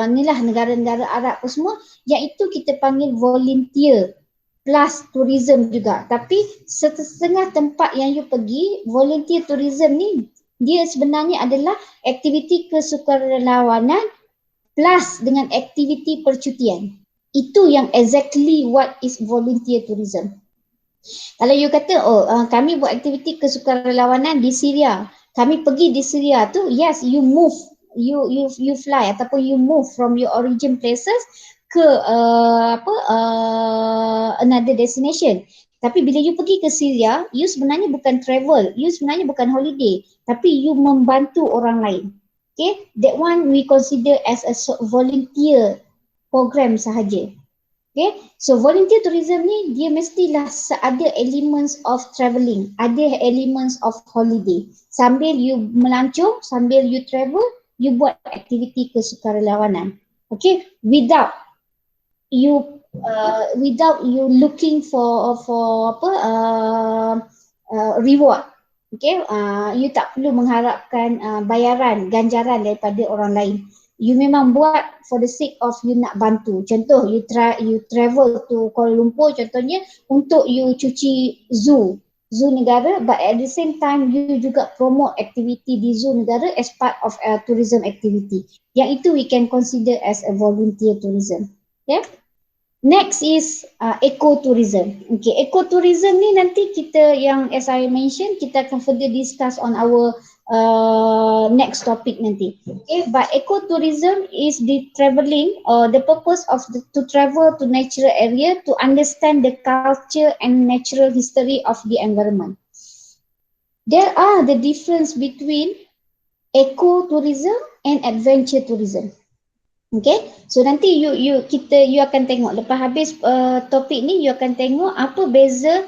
inilah negara-negara Arab pun semua, iaitu kita panggil volunteer plus tourism juga. Tapi setengah tempat yang you pergi, volunteer tourism ni dia sebenarnya adalah aktiviti kesukarelawanan plus dengan aktiviti percutian. Itu yang exactly what is volunteer tourism. Kalau you kata, kami buat aktiviti kesukarelawanan di Syria, kami pergi di Syria tu, yes, you move, you fly ataupun you move from your origin places ke another destination. Tapi bila you pergi ke Syria, you sebenarnya bukan travel, you sebenarnya bukan holiday, tapi you membantu orang lain. Okay, that one we consider as a volunteer program sahaja. Okay, so volunteer tourism ni dia mestilah ada elements of travelling, ada elements of holiday. Sambil you melancong, sambil you travel, you buat aktiviti kesukarelawanan. Okay, without you looking for apa reward. Okay, you tak perlu mengharapkan bayaran, ganjaran daripada orang lain. You memang buat for the sake of you nak bantu. Contoh, you travel to Kuala Lumpur contohnya untuk you cuci zoo negara, but at the same time you juga promote aktiviti di zoo negara as part of a tourism activity. Yang itu we can consider as a volunteer tourism. Okay. Next is ecotourism. Okay, ecotourism ni nanti kita yang as I mentioned, kita akan further discuss on our next topic nanti. Okay, but ecotourism is the travelling or the purpose of to travel to natural area to understand the culture and natural history of the environment. There are the difference between ecotourism and adventure tourism. Okay, so nanti you akan tengok lepas habis topik ni, you akan tengok apa beza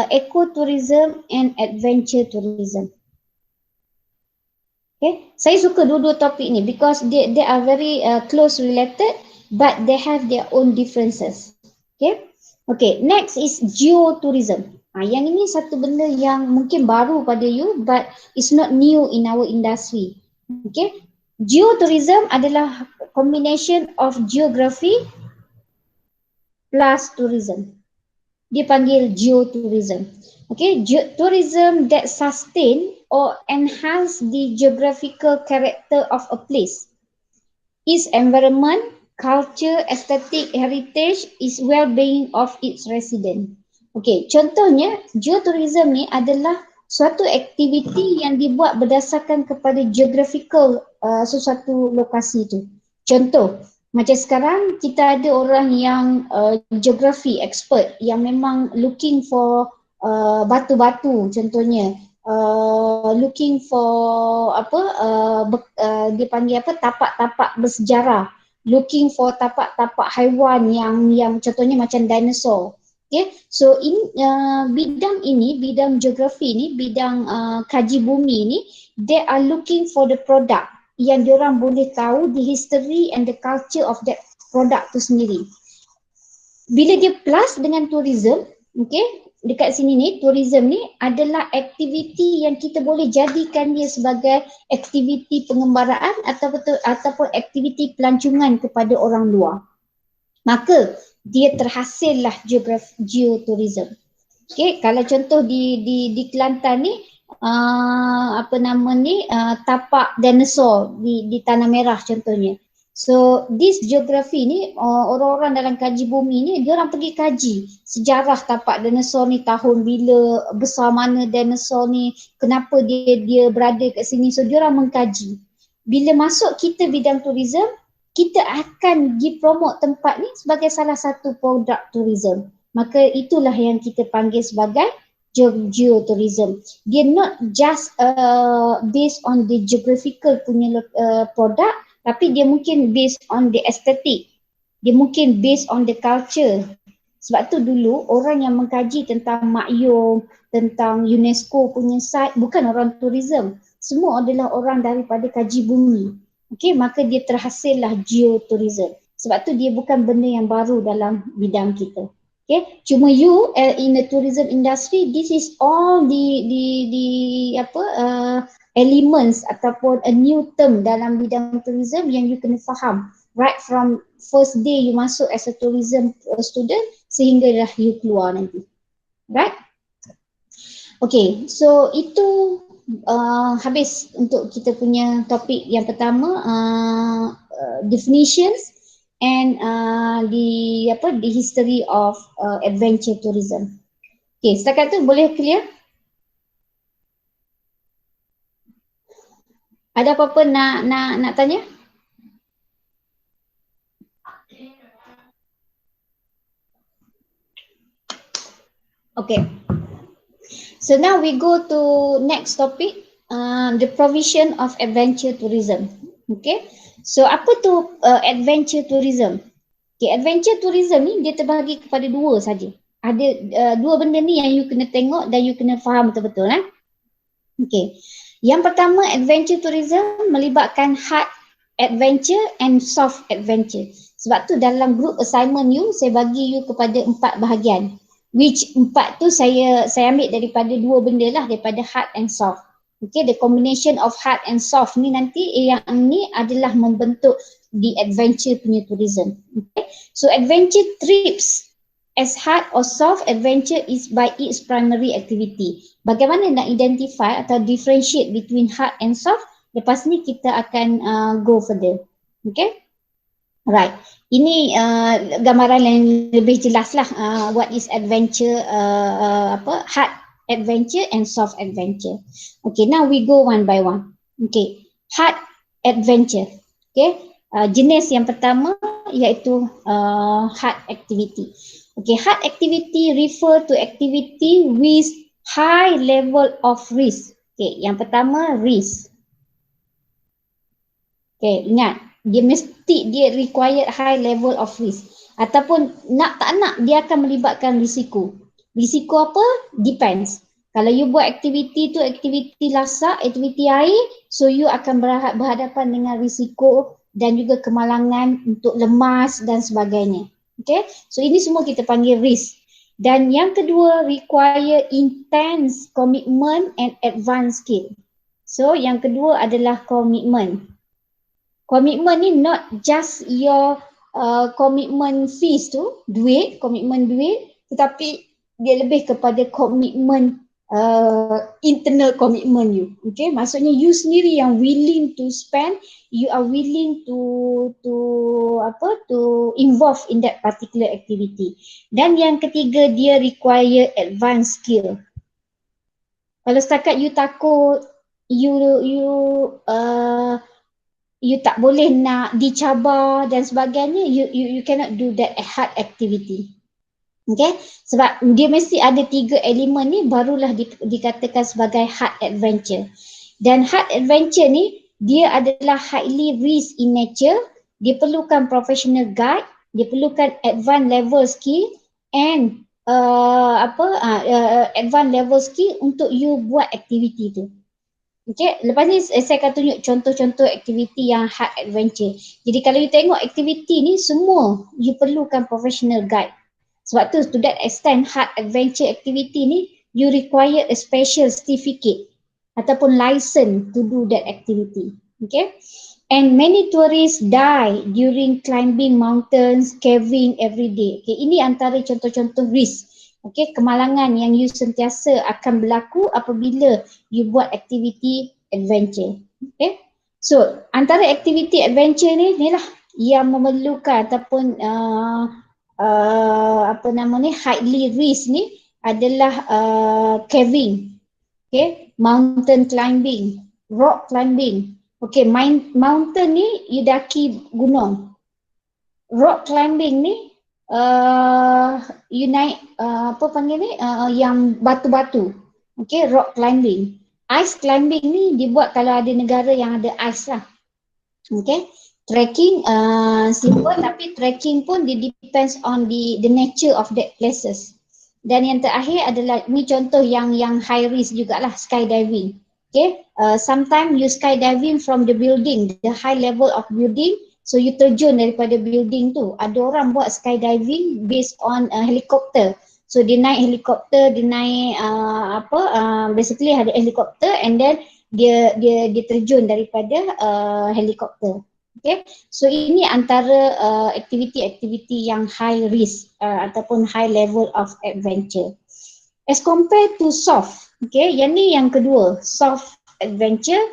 ecotourism and adventure tourism. Okay, saya suka dua-dua topik ni because they are very close related but they have their own differences. Okay, next is geotourism. Yang ini satu benda yang mungkin baru pada you but it's not new in our industry. Okay, geotourism adalah combination of geography plus tourism. Dia panggil geotourism. Okay, tourism that sustain or enhance the geographical character of a place. Its environment, culture, aesthetic, heritage, is well-being of its resident. Okay, contohnya geotourism ni adalah suatu aktiviti yang dibuat berdasarkan kepada geographical sesuatu lokasi tu. Contoh, macam sekarang kita ada orang yang geografi expert yang memang looking for batu-batu contohnya, looking for dia panggil apa, tapak-tapak bersejarah, looking for tapak-tapak haiwan yang contohnya macam dinosaur. Okay, so bidang geografi ni, bidang kaji bumi ni, they are looking for the product yang diorang boleh tahu the history and the culture of that product tu sendiri. Bila dia plus dengan tourism, okay, dekat sini ni, tourism ni adalah aktiviti yang kita boleh jadikan dia sebagai aktiviti pengembaraan ataupun aktiviti pelancongan kepada orang luar. Maka dia terhasillah geotourism. Okay, kalau contoh di Kelantan ni, tapak dinosaur di Tanah Merah contohnya. So this geography ni, orang-orang dalam kaji bumi ni, dia orang pergi kaji sejarah tapak dinosaur ni, tahun bila, besar mana dinosaur ni, kenapa dia berada kat sini. So dia orang mengkaji. Bila masuk kita bidang tourism, kita akan promote tempat ni sebagai salah satu produk tourism. Maka itulah yang kita panggil sebagai geotourism. Dia not just based on the geographical punya produk, tapi dia mungkin based on the aesthetic. Dia mungkin based on the culture. Sebab tu dulu orang yang mengkaji tentang Makyong, tentang UNESCO punya site, bukan orang tourism. Semua adalah orang daripada kaji bumi. Okay, maka dia terhasillah geotourism. Sebab tu dia bukan benda yang baru dalam bidang kita. Okay, cuma you in the tourism industry, this is all the elements ataupun a new term dalam bidang tourism yang you kena faham right from first day you masuk as a tourism student sehingga dah you keluar nanti. Right? Okay, so itu habis untuk kita punya topik yang pertama, definitions and the history of adventure tourism. Okay, setakat tu boleh clear? Ada apa-apa nak tanya? Okay. So now we go to next topic, the provision of adventure tourism. Okay. So apa tu adventure tourism? Okay, adventure tourism ni dia terbagi kepada dua saja. Ada dua benda ni yang you kena tengok dan you kena faham betul-betul. Okay. Yang pertama, adventure tourism melibatkan hard adventure and soft adventure. Sebab tu dalam group assignment you, saya bagi you kepada 4 bahagian. Which 4 tu saya ambil daripada 2 benda lah, daripada hard and soft. Okay, the combination of hard and soft ni nanti yang ni adalah membentuk the adventure punya tourism. Okay, so adventure trips as hard or soft adventure is by its primary activity. Bagaimana nak identify atau differentiate between hard and soft? Lepas ni kita akan go further. Okay, right. Ini gambaran yang lebih jelas lah what is adventure, hard adventure and soft adventure. Okay, now we go one by one. Okay, hard adventure. Okay, jenis yang pertama iaitu hard activity. Okay, hard activity refer to activity with high level of risk. Okay, yang pertama risk. Okay, ingat dia required high level of risk. Ataupun nak tak nak dia akan melibatkan risiko. Risiko apa? Depends. Kalau you buat aktiviti tu aktiviti lasak, aktiviti air, so you akan berhadapan dengan risiko dan juga kemalangan untuk lemas dan sebagainya. Okay, so ini semua kita panggil risk. Dan yang kedua, require intense commitment and advanced skill. So yang kedua adalah commitment. Commitment ni not just your commitment fees tu, komitmen duit, tetapi dia lebih kepada komitmen internal commitment you. Okay, maksudnya you sendiri yang willing to spend, you are willing to involve in that particular activity. Dan yang ketiga, dia require advanced skill. Kalau setakat you takut, you tak boleh nak dicabar dan sebagainya, you cannot do that hard activity. Okay, sebab dia mesti ada 3 elemen ni barulah dikatakan sebagai hard adventure. Dan hard adventure ni dia adalah highly risk in nature, dia perlukan professional guide, dia perlukan advanced level skill and advanced level skill untuk you buat aktiviti tu. Okay, lepas ni saya akan tunjuk contoh-contoh aktiviti yang hard adventure. Jadi kalau you tengok aktiviti ni semua you perlukan professional guide. Sebab tu to that extent hard adventure activity ni you require a special certificate ataupun license to do that activity. Okay, and many tourists die during climbing mountains, caving every day. Okay, ini antara contoh-contoh risk. Okay, kemalangan yang you sentiasa akan berlaku apabila you buat aktiviti adventure. Okay, so antara aktiviti adventure ni lah yang memerlukan ataupun highly risk ni adalah caving, okay, mountain climbing, rock climbing. Okay, mountain ni you daki gunung. Rock climbing ni you naik yang batu-batu. Okay, rock climbing. Ice climbing ni dibuat kalau ada negara yang ada ice lah. Okay, trekking simple, tapi trekking pun depends on the nature of that places. Dan yang terakhir adalah ni contoh yang high risk jugalah, skydiving. Okay, sometimes you skydiving from the building, the high level of building. So you terjun daripada building tu. Ada orang buat skydiving based on helicopter. So dia naik helikopter, dia naik basically ada helikopter and then dia terjun daripada helikopter. Okay, so ini antara aktiviti-aktiviti yang high risk ataupun high level of adventure. As compared to soft, okay, yang ni yang kedua, soft adventure.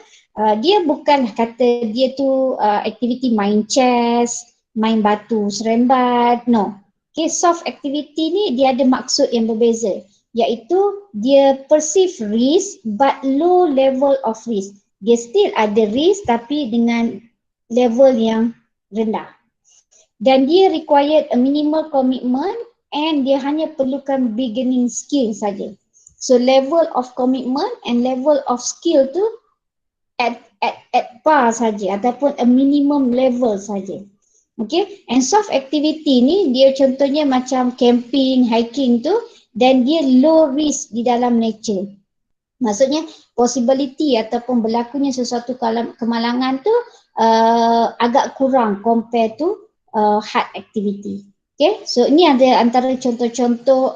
Dia bukan kata dia tu aktiviti main chess, main batu serembat, no. Okay, soft activity ni dia ada maksud yang berbeza, iaitu dia perceive risk but low level of risk. Dia still ada risk tapi dengan level yang rendah. Dan dia required a minimal commitment and dia hanya perlukan beginning skill saja. So level of commitment and level of skill tu at par saja ataupun a minimum level saja. Okay, and soft activity ni dia contohnya macam camping, hiking tu, dan dia low risk di dalam nature. Maksudnya possibility ataupun berlakunya sesuatu kemalangan tu agak kurang compare to hard activity. Okay, so ini ada antara contoh-contoh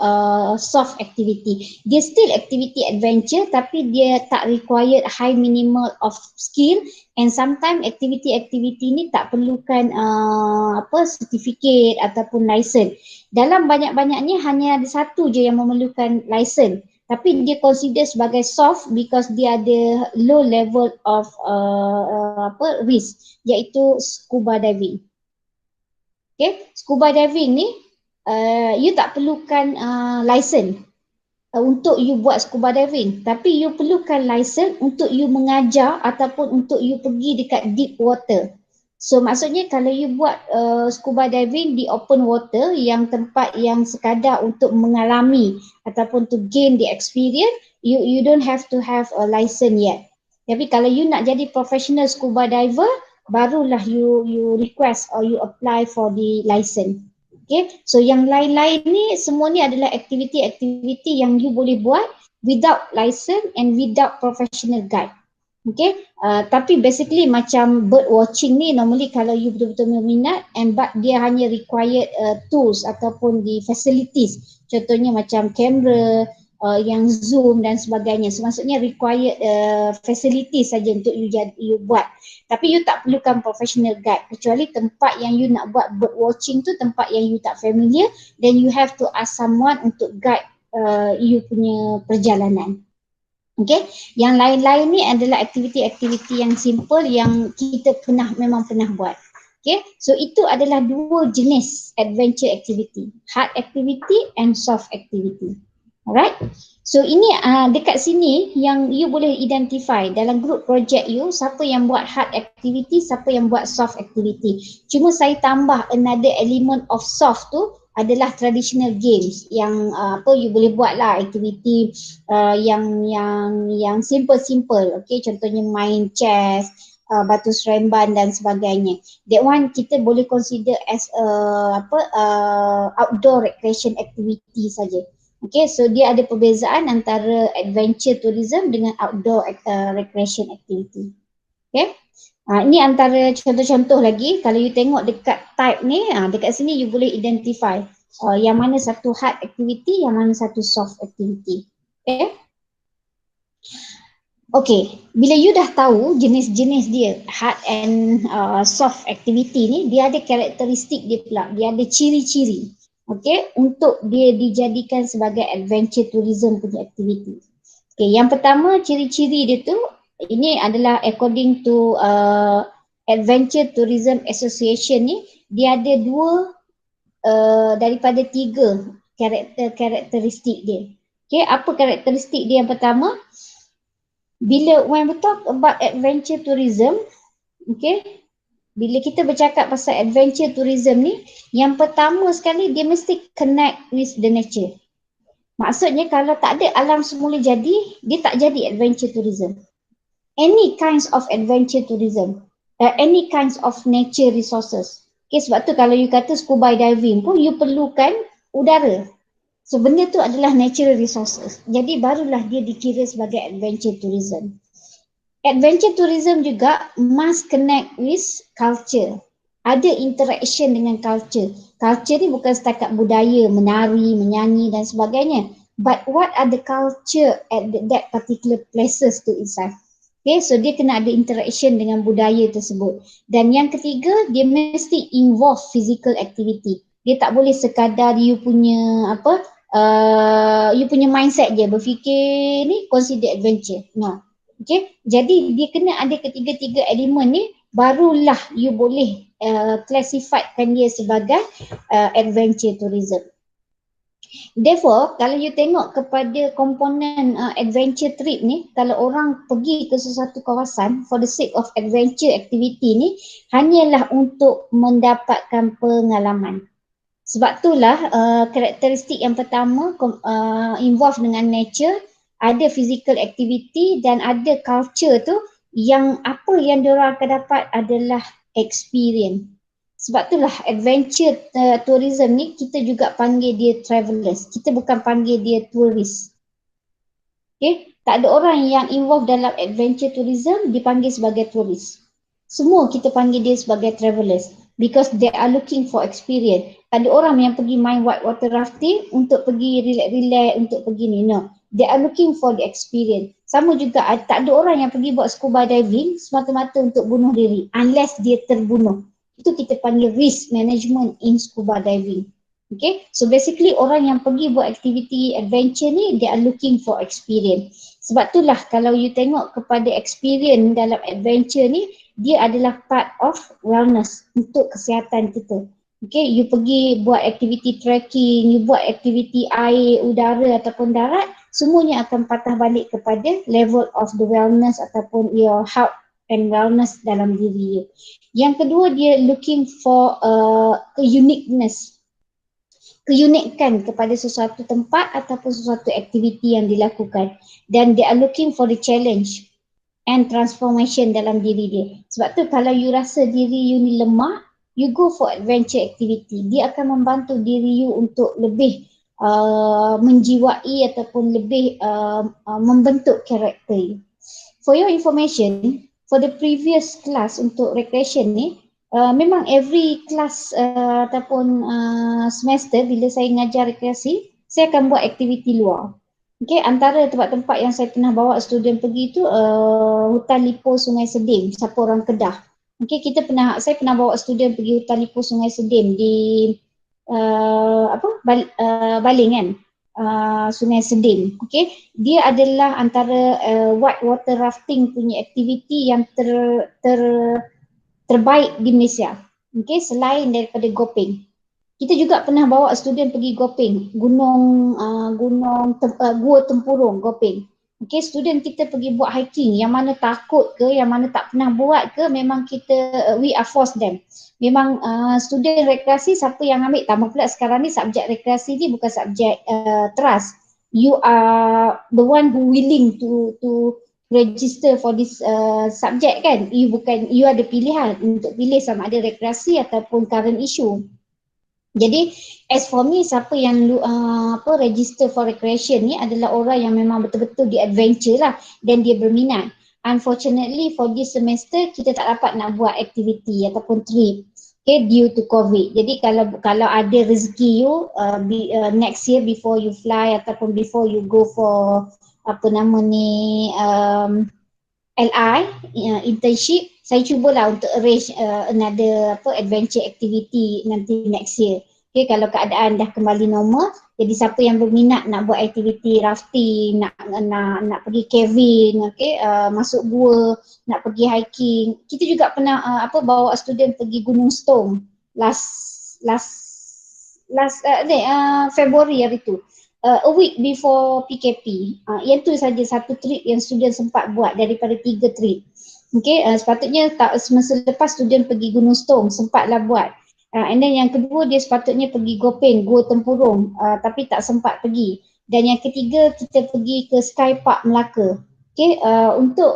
soft activity. Dia still activity adventure tapi dia tak required high minimal of skill, and sometimes activity-activity ni tak perlukan certificate ataupun license. Dalam banyak-banyaknya hanya ada satu je yang memerlukan license, tapi dia consider sebagai soft because dia ada low level of risk, iaitu scuba diving. Okay, scuba diving ni you tak perlukan license untuk you buat scuba diving, tapi you perlukan license untuk you mengajar ataupun untuk you pergi dekat deep water. So maksudnya kalau you buat scuba diving di open water, yang tempat yang sekadar untuk mengalami ataupun to gain the experience, you don't have to have a license yet. Tapi kalau you nak jadi professional scuba diver, barulah you request or you apply for the license. Okay, so yang lain-lain ni semua ni adalah aktiviti-aktiviti yang you boleh buat without license and without professional guide. Okay, tapi basically macam bird watching ni normally kalau you betul-betul berminat, but dia hanya required tools ataupun the facilities. Contohnya macam kamera, yang zoom dan sebagainya. So maksudnya required facilities saja untuk you buat. Tapi you tak perlukan professional guide, kecuali tempat yang you nak buat bird watching tu tempat yang you tak familiar, then you have to ask someone untuk guide you punya perjalanan. Okay, yang lain-lain ni adalah aktiviti-aktiviti yang simple yang kita memang pernah buat. Okay, so itu adalah dua jenis adventure activity, hard activity and soft activity. Alright, so ini dekat sini yang you boleh identify dalam group project you, siapa yang buat hard activity, siapa yang buat soft activity. Cuma saya tambah another element of soft tu adalah traditional games yang you boleh buat lah aktiviti yang simple-simple. Okay, contohnya main chess, batu seremban dan sebagainya. That one kita boleh consider as outdoor recreation activity saja. Okay, so dia ada perbezaan antara adventure tourism dengan outdoor recreation activity. Okay, ini antara contoh-contoh lagi. Kalau you tengok dekat type ni, dekat sini you boleh identify yang mana satu hard activity, yang mana satu soft activity. Okay. Okay, bila you dah tahu jenis-jenis dia, hard and soft activity ni, dia ada karakteristik dia pula, dia ada ciri-ciri. Okay, untuk dia dijadikan sebagai adventure tourism punya aktiviti. Okay, yang pertama ciri-ciri dia tu, ini adalah according to Adventure Tourism Association ni, dia ada daripada 3 karakteristik dia. Okay, apa karakteristik dia yang pertama? Bila when we talk about adventure tourism, okay, bila kita bercakap pasal adventure tourism ni, yang pertama sekali dia mesti connect with the nature. Maksudnya kalau tak ada alam semula jadi, dia tak jadi adventure tourism. Any kinds of adventure tourism, any kinds of nature resources. Okay, sebab tu kalau you kata scuba diving pun you perlukan udara. So benda tu adalah natural resources. Jadi barulah dia dikira sebagai adventure tourism. Adventure tourism juga must connect with culture. Ada interaction dengan culture. Culture ni bukan setakat budaya, menari, menyanyi dan sebagainya. But what are the culture at that particular places tu inside? Okay, so dia kena ada interaction dengan budaya tersebut. Dan yang ketiga, dia mesti involve physical activity. Dia tak boleh sekadar you punya you punya mindset je berfikir ni consider adventure. No. Okay, jadi dia kena ada ketiga-tiga elemen ni, barulah you boleh classifykan dia sebagai adventure tourism. Therefore, kalau you tengok kepada komponen adventure trip ni, kalau orang pergi ke sesuatu kawasan for the sake of adventure activity ni, hanyalah untuk mendapatkan pengalaman. Sebab itulah karakteristik yang pertama involve dengan nature, ada physical activity dan ada culture tu, yang apa yang diorang akan dapat adalah experience. Sebab itulah adventure tourism ni kita juga panggil dia travelers. Kita bukan panggil dia tourist. Okay? Tak ada orang yang involved dalam adventure tourism dipanggil sebagai turis. Semua kita panggil dia sebagai travelers because they are looking for experience. Tak ada orang yang pergi main whitewater rafting untuk pergi relax-relax, untuk pergi ni. No. They are looking for the experience. Sama juga tak ada orang yang pergi buat scuba diving semata-mata untuk bunuh diri unless dia terbunuh. Itu kita panggil risk management in scuba diving. Okay, so basically orang yang pergi buat aktiviti adventure ni, they are looking for experience. Sebab itulah kalau you tengok kepada experience dalam adventure ni, dia adalah part of wellness untuk kesihatan kita. Okay, you pergi buat aktiviti trekking, you buat aktiviti air, udara ataupun darat, semuanya akan patah balik kepada level of the wellness ataupun your health and wellness dalam diri you. Yang kedua, dia looking for uniqueness, keunikan kepada sesuatu tempat ataupun sesuatu aktiviti yang dilakukan, dan they are looking for the challenge and transformation dalam diri dia. Sebab tu kalau you rasa diri you ni lemah, you go for adventure activity. Dia akan membantu diri you untuk lebih menjiwai ataupun lebih membentuk karakter you. For your information, for the previous class untuk recreation ni, memang every class ataupun semester bila saya mengajar rekreasi, saya akan buat aktiviti luar. Okay, antara tempat-tempat yang saya pernah bawa student pergi tu Hutan Lipo Sungai Sedim, siapa orang Kedah. Okay, saya pernah bawa student pergi Hutan Lipo Sungai Sedim di Baling kan, Sungai Sedim. Okay, dia adalah antara whitewater rafting punya aktiviti yang terbaik di Malaysia. Okay, selain daripada Gopeng. Kita juga pernah bawa student pergi Gopeng, Gua Tempurung, Gopeng. Okay, student kita pergi buat hiking, yang mana takut ke, yang mana tak pernah buat ke, memang kita, we are force them. Memang student rekreasi, siapa yang ambil, tambah pula sekarang ni subjek rekreasi ni bukan subjek trust. You are the one who willing to register for this subject kan. You ada pilihan untuk pilih sama ada rekreasi ataupun current issue. Jadi as for me, siapa yang register for recreation ni adalah orang yang memang betul-betul di adventure lah dan dia berminat. Unfortunately for this semester kita tak dapat nak buat aktiviti ataupun trip, okay, due to COVID. Jadi kalau ada rezeki you next year before you fly ataupun before you go for LI, internship, saya cubalah untuk arrange another adventure activity nanti next year. Okay, kalau keadaan dah kembali normal, jadi siapa yang berminat nak buat aktiviti rafting, nak pergi caving, okay, masuk gua, nak pergi hiking. Kita juga pernah bawa student pergi Gunung Stong last Februari hari tu. A week before PKP. Yang tu saja satu trip yang student sempat buat daripada 3 trip. Okay, sepatutnya semasa lepas student pergi Gunung Stong, sempatlah buat. And then yang kedua dia sepatutnya pergi Gopeng, Gua Tempurung, tapi tak sempat pergi. Dan yang ketiga kita pergi ke Sky Park Melaka. Okay, untuk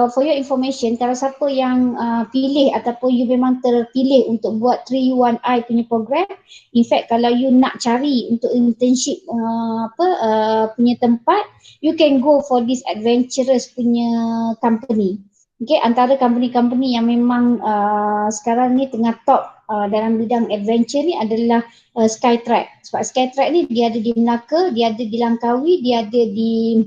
for your information, kalau siapa yang pilih ataupun you memang terpilih untuk buat 3U1I punya program, in fact kalau you nak cari untuk internship punya tempat, you can go for this adventurous punya company. Okay, antara company-company yang memang sekarang ni tengah top dalam bidang adventure ni adalah Skytrack. Sebab Skytrack ni dia ada di Melaka, dia ada di Langkawi, dia ada di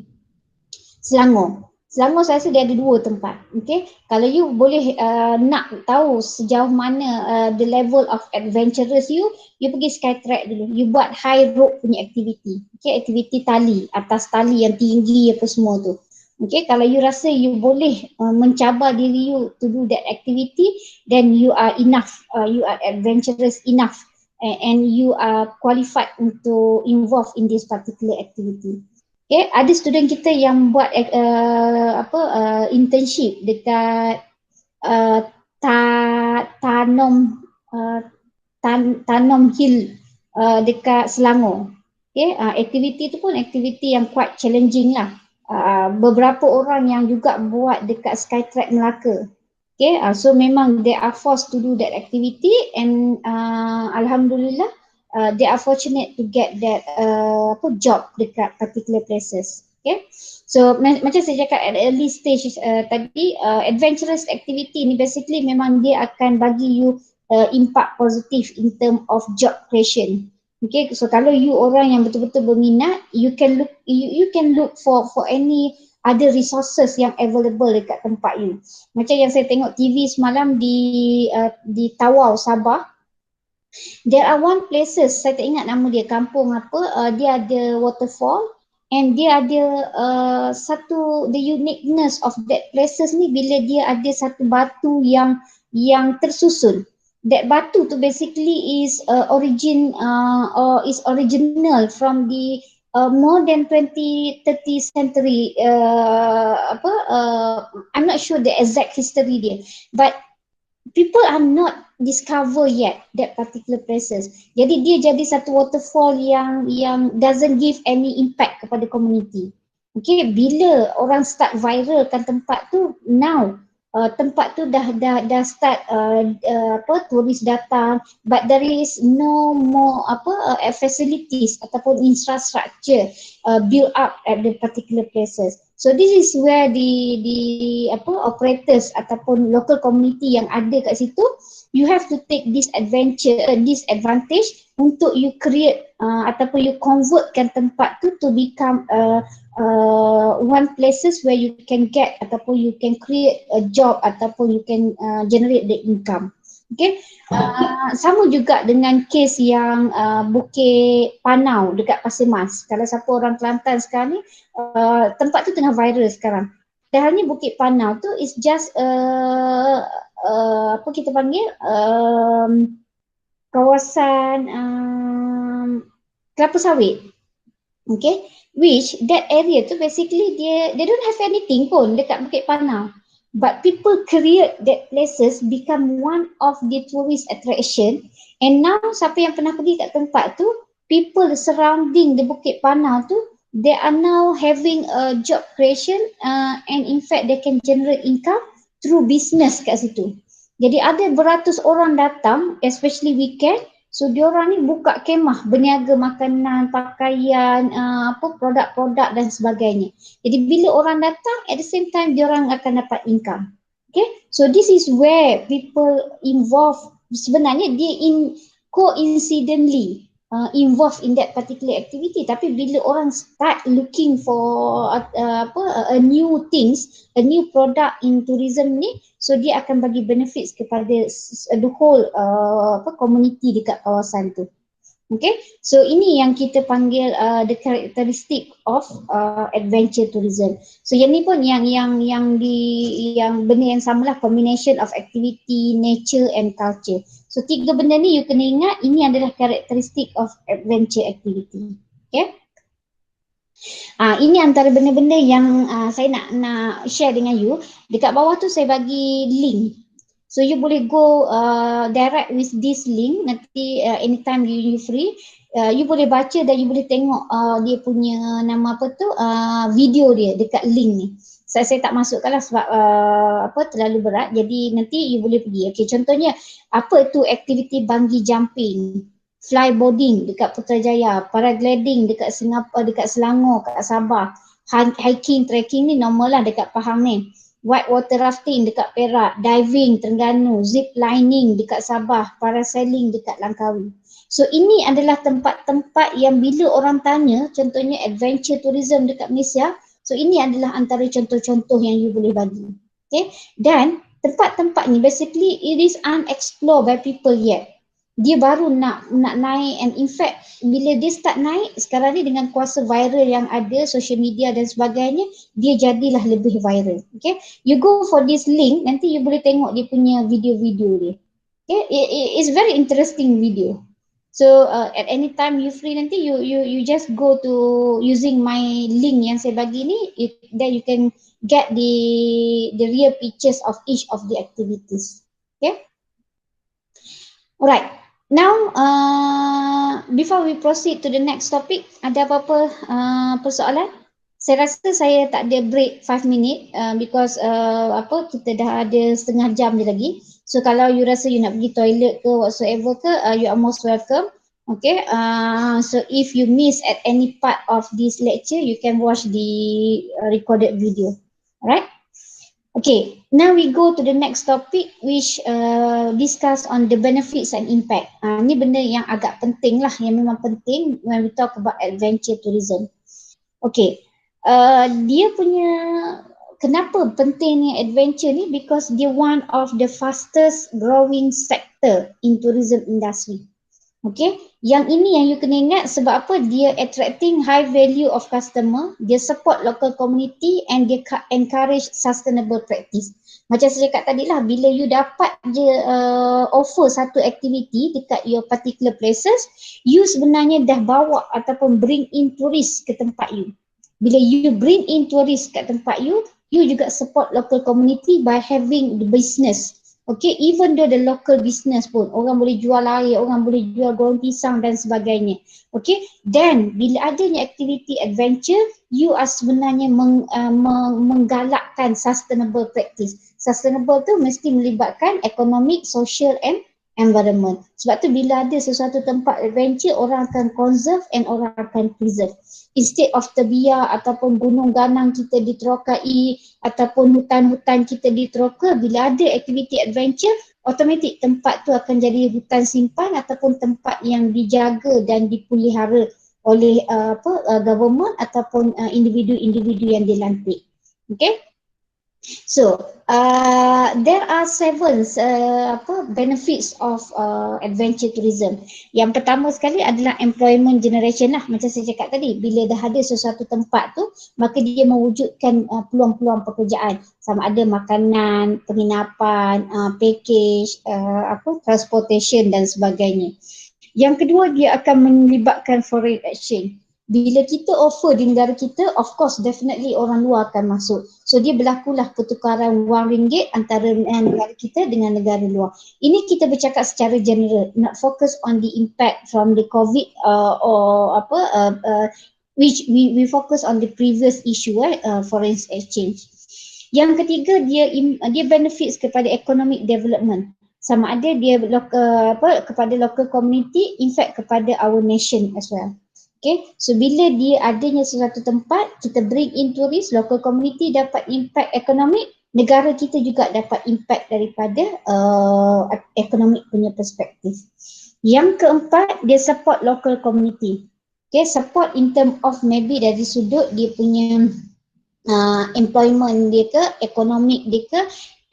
Selangor. Selangor saya rasa dia ada 2 tempat. Okay, kalau you boleh nak tahu sejauh mana the level of adventurous you pergi Skytrack dulu. You buat high rope punya aktiviti. Okay, aktiviti tali, atas tali yang tinggi apa semua tu. Okay, kalau you rasa you boleh mencabar diri you to do that activity, then you are enough, you are adventurous enough and you are qualified untuk involve in this particular activity. Okay, ada student kita yang buat internship dekat Tanom Hill dekat Selangor. Okay, aktiviti tu pun aktiviti yang quite challenging lah. Beberapa orang yang juga buat dekat Skytrack Melaka. Okay, so memang they are forced to do that activity and alhamdulillah they are fortunate to get that job dekat particular places. Okay, so macam saya cakap at early stage tadi, adventurous activity ni basically memang dia akan bagi you impact positif in term of job creation. Okay, so kalau you orang yang betul-betul berminat, you can look for any other resources yang available dekat tempat you. Macam yang saya tengok TV semalam di Tawau, Sabah. There are one places, saya tak ingat nama dia, kampung apa, dia ada waterfall and dia ada the uniqueness of that places ni bila dia ada satu batu yang tersusun. That batu tu basically is original from the more than 20-30 century I'm not sure the exact history dia, but people are not discover yet that particular places. Jadi dia jadi satu waterfall yang doesn't give any impact kepada community. Okay, bila orang start viralkan tempat tu, now tempat tu dah start turis datang, but there is no more facilities ataupun infrastructure build up at the particular places. So this is where the operators ataupun local community yang ada kat situ, you have to take this advantage untuk you create ataupun you convertkan tempat tu to become one places where you can get ataupun you can create a job ataupun you can generate the income. Okay, sama juga dengan kes yang Bukit Panau dekat Pasir Mas. Kalau siapa orang Kelantan sekarang ni, tempat tu tengah viral sekarang. Padahalnya Bukit Panau tu is just apa kita panggil kawasan kelapa sawit. Okay, which that area tu basically they don't have anything pun dekat Bukit Panau. But people create that places become one of the tourist attraction, and now siapa yang pernah pergi kat tempat tu, people surrounding the Bukit Panau tu, they are now having a job creation and in fact they can generate income through business kat situ. Jadi ada beratus orang datang, especially weekend, so diorang ni buka kemah, berniaga makanan, pakaian, produk-produk dan sebagainya. Jadi bila orang datang, at the same time diorang akan dapat income. Okay, so this is where people involve, sebenarnya dia coincidentally involved in that particular activity, tapi bila orang start looking for a new things, a new product in tourism ni, so dia akan bagi benefits kepada the whole community dekat kawasan tu. Okay, so ini yang kita panggil the characteristic of adventure tourism. So yang ni pun yang benda yang samalah, combination of activity, nature and culture. So tiga benda ni you kena ingat, ini adalah karakteristik of adventure activity. Okay. Ini antara benda-benda yang saya nak share dengan you. Dekat bawah tu saya bagi link. So you boleh go direct with this link, nanti anytime you free, you boleh baca dan you boleh tengok dia punya nama video dia dekat link ni. Saya tak masukkan lah sebab terlalu berat, jadi nanti you boleh pergi. Okay, contohnya apa tu aktiviti bungee jumping, flyboarding dekat Putrajaya, paragliding dekat Singapura, dekat Selangor, kat Sabah, hiking, trekking ni normal lah dekat Pahang ni. Whitewater rafting dekat Perak, diving Terengganu, zip lining dekat Sabah, parasailing dekat Langkawi. So ini adalah tempat-tempat yang bila orang tanya, contohnya adventure tourism dekat Malaysia, so ini adalah antara contoh-contoh yang you boleh bagi. Okay, dan tempat-tempat ni basically it is unexplored by people yet. Dia baru nak naik, and in fact bila dia start naik sekarang ni dengan kuasa viral yang ada, social media dan sebagainya, dia jadilah lebih viral. Okay, you go for this link, nanti you boleh tengok dia punya video-video dia. Okay, it's very interesting video. So at any time you free, nanti you just go to using my link yang saya bagi ni, then you can get the real pictures of each of the activities. Okay, alright. Now, before we proceed to the next topic, ada apa-apa persoalan? Saya rasa saya tak ada break 5 minit because kita dah ada setengah jam je lagi. So kalau you rasa you nak pergi toilet ke whatsoever ke, you are most welcome. Okay, so if you miss at any part of this lecture, you can watch the recorded video. Alright. Okay, now we go to the next topic which discuss on the benefits and impact. Ni benda yang agak penting lah, yang memang penting when we talk about adventure tourism. Okay, dia punya kenapa pentingnya adventure ni, because dia one of the fastest growing sector in tourism industry. Okay, yang ini yang you kena ingat sebab apa, dia attracting high value of customer, dia support local community and dia encourage sustainable practice. Macam saya cakap tadi lah, bila you dapat je offer satu activity dekat your particular places, you sebenarnya dah bawa ataupun bring in tourist ke tempat you. Bila you bring in tourist kat tempat you, you juga support local community by having the business. Okay, even though the local business pun, orang boleh jual air, orang boleh jual goreng pisang dan sebagainya. Okay, then bila adanya activity adventure, you are sebenarnya menggalakkan sustainable practice. Sustainable tu mesti melibatkan economic, social and environment. Sebab tu bila ada sesuatu tempat adventure, orang akan conserve and orang akan preserve. Instead of terbiar ataupun gunung ganang kita diterokai ataupun hutan-hutan kita diteroka, bila ada aktiviti adventure, automatik tempat tu akan jadi hutan simpan ataupun tempat yang dijaga dan dipelihara oleh government ataupun individu-individu yang dilantik. Okay? So, there are seven benefits of adventure tourism. Yang pertama sekali adalah employment generation lah. Macam saya cakap tadi, bila dah ada sesuatu tempat tu, maka dia mewujudkan peluang-peluang pekerjaan. Sama ada makanan, penginapan, package, transportation dan sebagainya. Yang kedua, dia akan melibatkan foreign exchange. Bila kita offer di negara kita, of course definitely orang luar akan masuk. So dia berlakulah pertukaran wang ringgit antara negara kita dengan negara luar. Ini kita bercakap secara general, not focus on the impact from the COVID which we focus on the previous issue, foreign exchange. Yang ketiga, dia benefits kepada economic development. Sama ada dia kepada local community, in fact kepada our nation as well. Okay, so bila dia adanya sesuatu tempat, kita bring in tourist, local community dapat impact ekonomik, negara kita juga dapat impact daripada ekonomik punya perspektif. Yang keempat, dia support local community. Okay, support in term of maybe dari sudut dia punya employment dia ke, economic dia ke,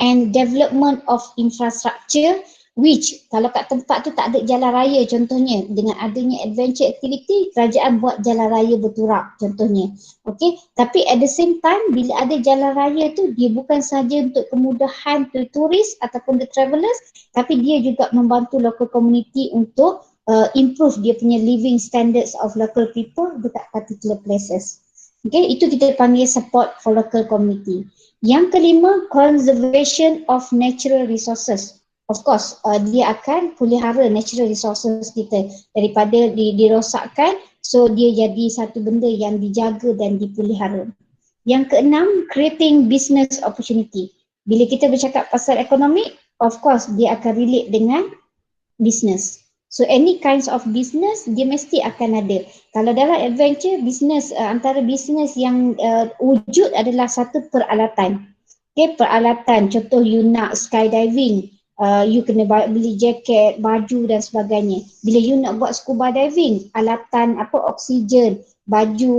and development of infrastructure, which kalau kat tempat tu tak ada jalan raya contohnya, dengan adanya adventure activity, kerajaan buat jalan raya berturak contohnya. Okay, tapi at the same time bila ada jalan raya tu, dia bukan sahaja untuk kemudahan to tourist ataupun the travellers, tapi dia juga membantu local community untuk improve dia punya living standards of local people dekat particular places. Okay, itu kita panggil support for local community. Yang kelima, conservation of natural resources. Of course, dia akan pelihara natural resources kita daripada dirosakkan, so dia jadi satu benda yang dijaga dan dipelihara. Yang keenam, creating business opportunity. Bila kita bercakap pasal ekonomi, of course dia akan relate dengan business. So any kinds of business dia mesti akan ada. Kalau dalam adventure, business antara business yang wujud adalah satu peralatan. Okay, peralatan, contoh you nak skydiving, you kena beli jaket, baju dan sebagainya. Bila you nak buat scuba diving, alatan oksigen, baju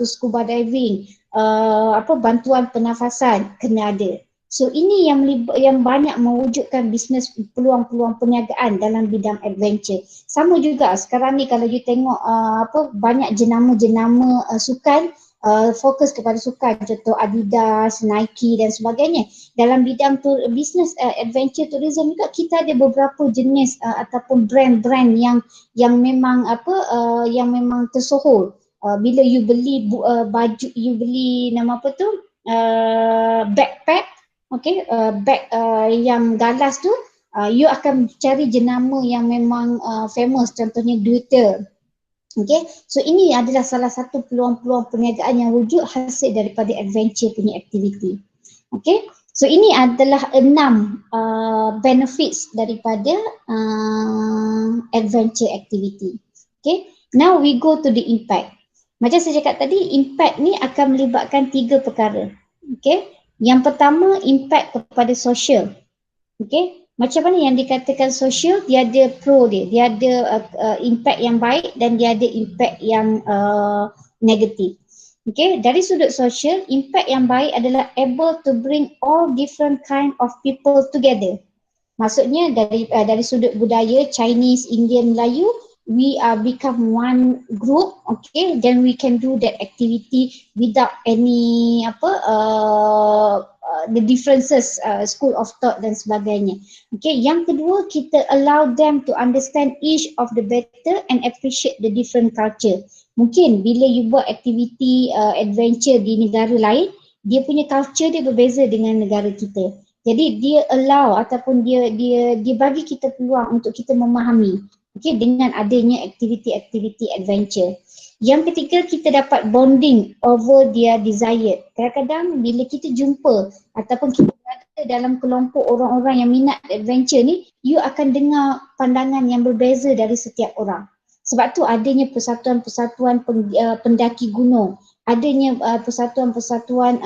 scuba diving, bantuan pernafasan kena ada. So ini yang banyak mewujudkan bisnes peluang-peluang perniagaan dalam bidang adventure. Sama juga sekarang ni kalau you tengok banyak jenama-jenama sukan fokus kepada sukan, contoh Adidas, Nike dan sebagainya. Dalam bidang bisnes adventure tourism juga kita ada beberapa jenis ataupun brand-brand yang memang yang memang tersohor. Bila you beli baju, you beli backpack, okay, bag yang galas tu, you akan cari jenama yang memang famous, contohnya Deuter. Okay, so ini adalah salah satu peluang-peluang perniagaan yang wujud hasil daripada adventure punya aktiviti. Okay, So ini adalah 6 benefits daripada adventure activity. Okay, now we go to the impact. Macam saya cakap tadi, impact ni akan melibatkan 3 perkara. Okay, yang pertama impact kepada sosial. Okay, macam mana yang dikatakan sosial, dia ada pro dia ada impact yang baik dan dia ada impact yang negatif. Okay, dari sudut sosial, impact yang baik adalah able to bring all different kind of people together. Maksudnya dari sudut budaya Chinese, Indian, Melayu, we are become one group, okay, then we can do that activity without any the differences, school of thought dan sebagainya. Okay, yang kedua, kita allow them to understand each of the better and appreciate the different culture. Mungkin bila you buat aktiviti adventure di negara lain, dia punya culture dia berbeza dengan negara kita. Jadi dia allow ataupun dia bagi kita peluang untuk kita memahami, okay, dengan adanya aktiviti-aktiviti adventure. Yang ketiga, kita dapat bonding over their desire. Kadang-kadang bila kita jumpa ataupun kita berada dalam kelompok orang-orang yang minat adventure ni, you akan dengar pandangan yang berbeza dari setiap orang. Sebab tu adanya persatuan-persatuan pendaki gunung, adanya persatuan-persatuan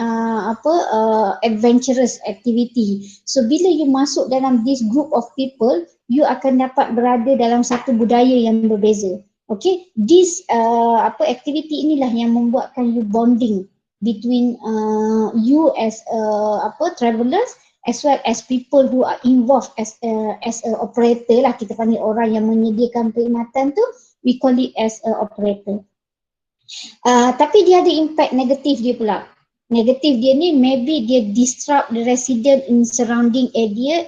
adventurous activity. So bila you masuk dalam this group of people, you akan dapat berada dalam satu budaya yang berbeza. Okay, this activity inilah yang membuatkan you bonding between you as travelers as well as people who are involved as a operator lah, kita panggil orang yang menyediakan perkhidmatan tu, we call it as a operator. Tapi dia ada impact negatif dia pula. Negatif dia ni, maybe dia disrupt the resident in surrounding area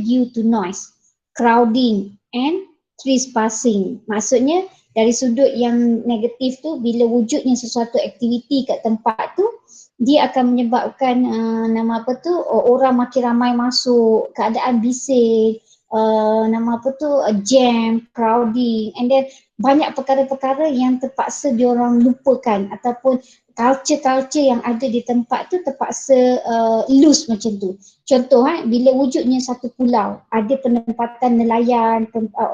due to noise, crowding and trespassing. Maksudnya dari sudut yang negatif tu, bila wujudnya sesuatu aktiviti kat tempat tu, dia akan menyebabkan orang makin ramai masuk, keadaan bising, jam, crowding, and then banyak perkara-perkara yang terpaksa diorang lupakan ataupun culture-culture yang ada di tempat tu terpaksa lose macam tu. Contoh bila wujudnya satu pulau, ada penempatan nelayan,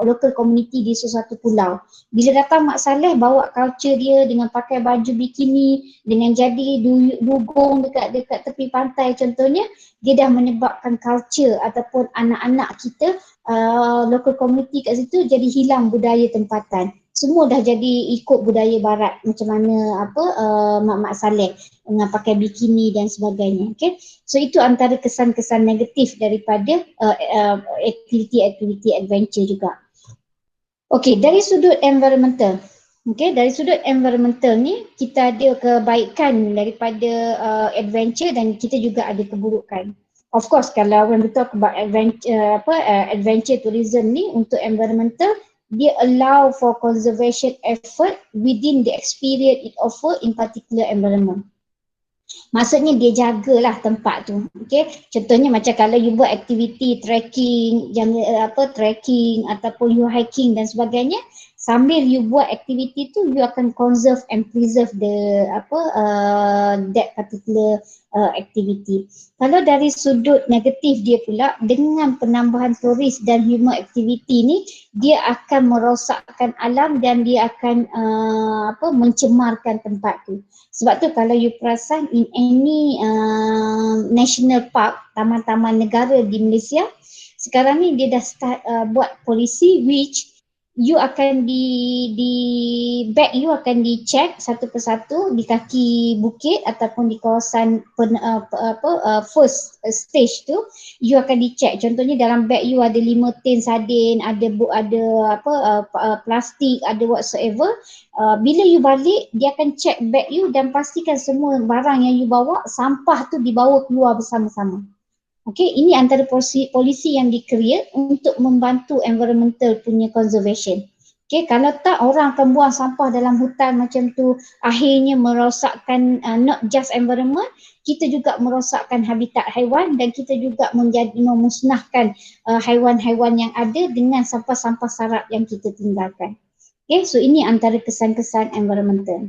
local community di sesuatu pulau. Bila datang Mak Saleh bawa culture dia dengan pakai baju bikini, dengan jadi dugong dekat tepi pantai contohnya, dia dah menyebabkan culture ataupun anak-anak kita, local community kat situ jadi hilang budaya tempatan. Semua dah jadi ikut budaya barat macam mana Mak Saleh dengan pakai bikini dan sebagainya. Okay, so itu antara kesan-kesan negatif daripada aktiviti-aktiviti adventure juga. Okay, dari sudut environmental. Okay, dari sudut environmental ni kita ada kebaikan daripada adventure dan kita juga ada keburukan. Of course, kalau when we talk about adventure tourism ni untuk environmental, dia allow for conservation effort within the experience it offer in particular environment. Maksudnya dia jagalah tempat tu. Okay, contohnya macam kalau you buat aktiviti trekking, trekking ataupun you hiking dan sebagainya, sambil you buat aktiviti tu, you akan conserve and preserve the that particular activity. Kalau dari sudut negatif dia pula, dengan penambahan turis dan human activity ni, dia akan merosakkan alam dan dia akan mencemarkan tempat tu. Sebab tu kalau you perasan in any national park, taman-taman negara di Malaysia, sekarang ni dia dah start buat polisi which you akan bag you akan dicek satu persatu di kaki bukit ataupun di kawasan first stage tu, you akan dicek. Contohnya dalam bag you ada 5 tin sardin, ada plastik, ada whatsoever. Bila you balik, dia akan check bag you dan pastikan semua barang yang you bawa, sampah tu dibawa keluar bersama-sama. Okay, ini antara polisi yang di-create untuk membantu environmental punya conservation. Okay, kalau tak orang akan buang sampah dalam hutan macam tu, akhirnya merosakkan not just environment, kita juga merosakkan habitat haiwan dan kita juga memusnahkan haiwan-haiwan yang ada dengan sampah-sampah sarap yang kita tinggalkan. Okay, so ini antara kesan-kesan environmental.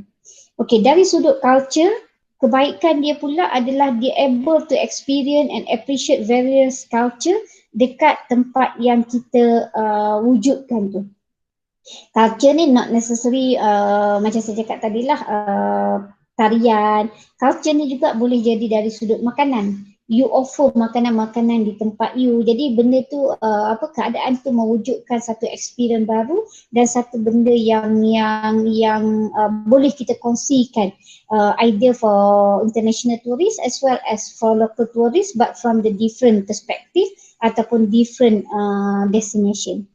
Okay, dari sudut culture, kebaikan dia pula adalah dia able to experience and appreciate various culture dekat tempat yang kita wujudkan tu. Culture ni not necessary macam saya cakap tadi lah, tarian. Culture ni juga boleh jadi dari sudut makanan. You offer makanan-makanan di tempat you. Jadi benda tu keadaan tu mewujudkan satu experience baru dan satu benda yang boleh kita kongsikan, idea for international tourists as well as for local tourists, but from the different perspective ataupun different destination.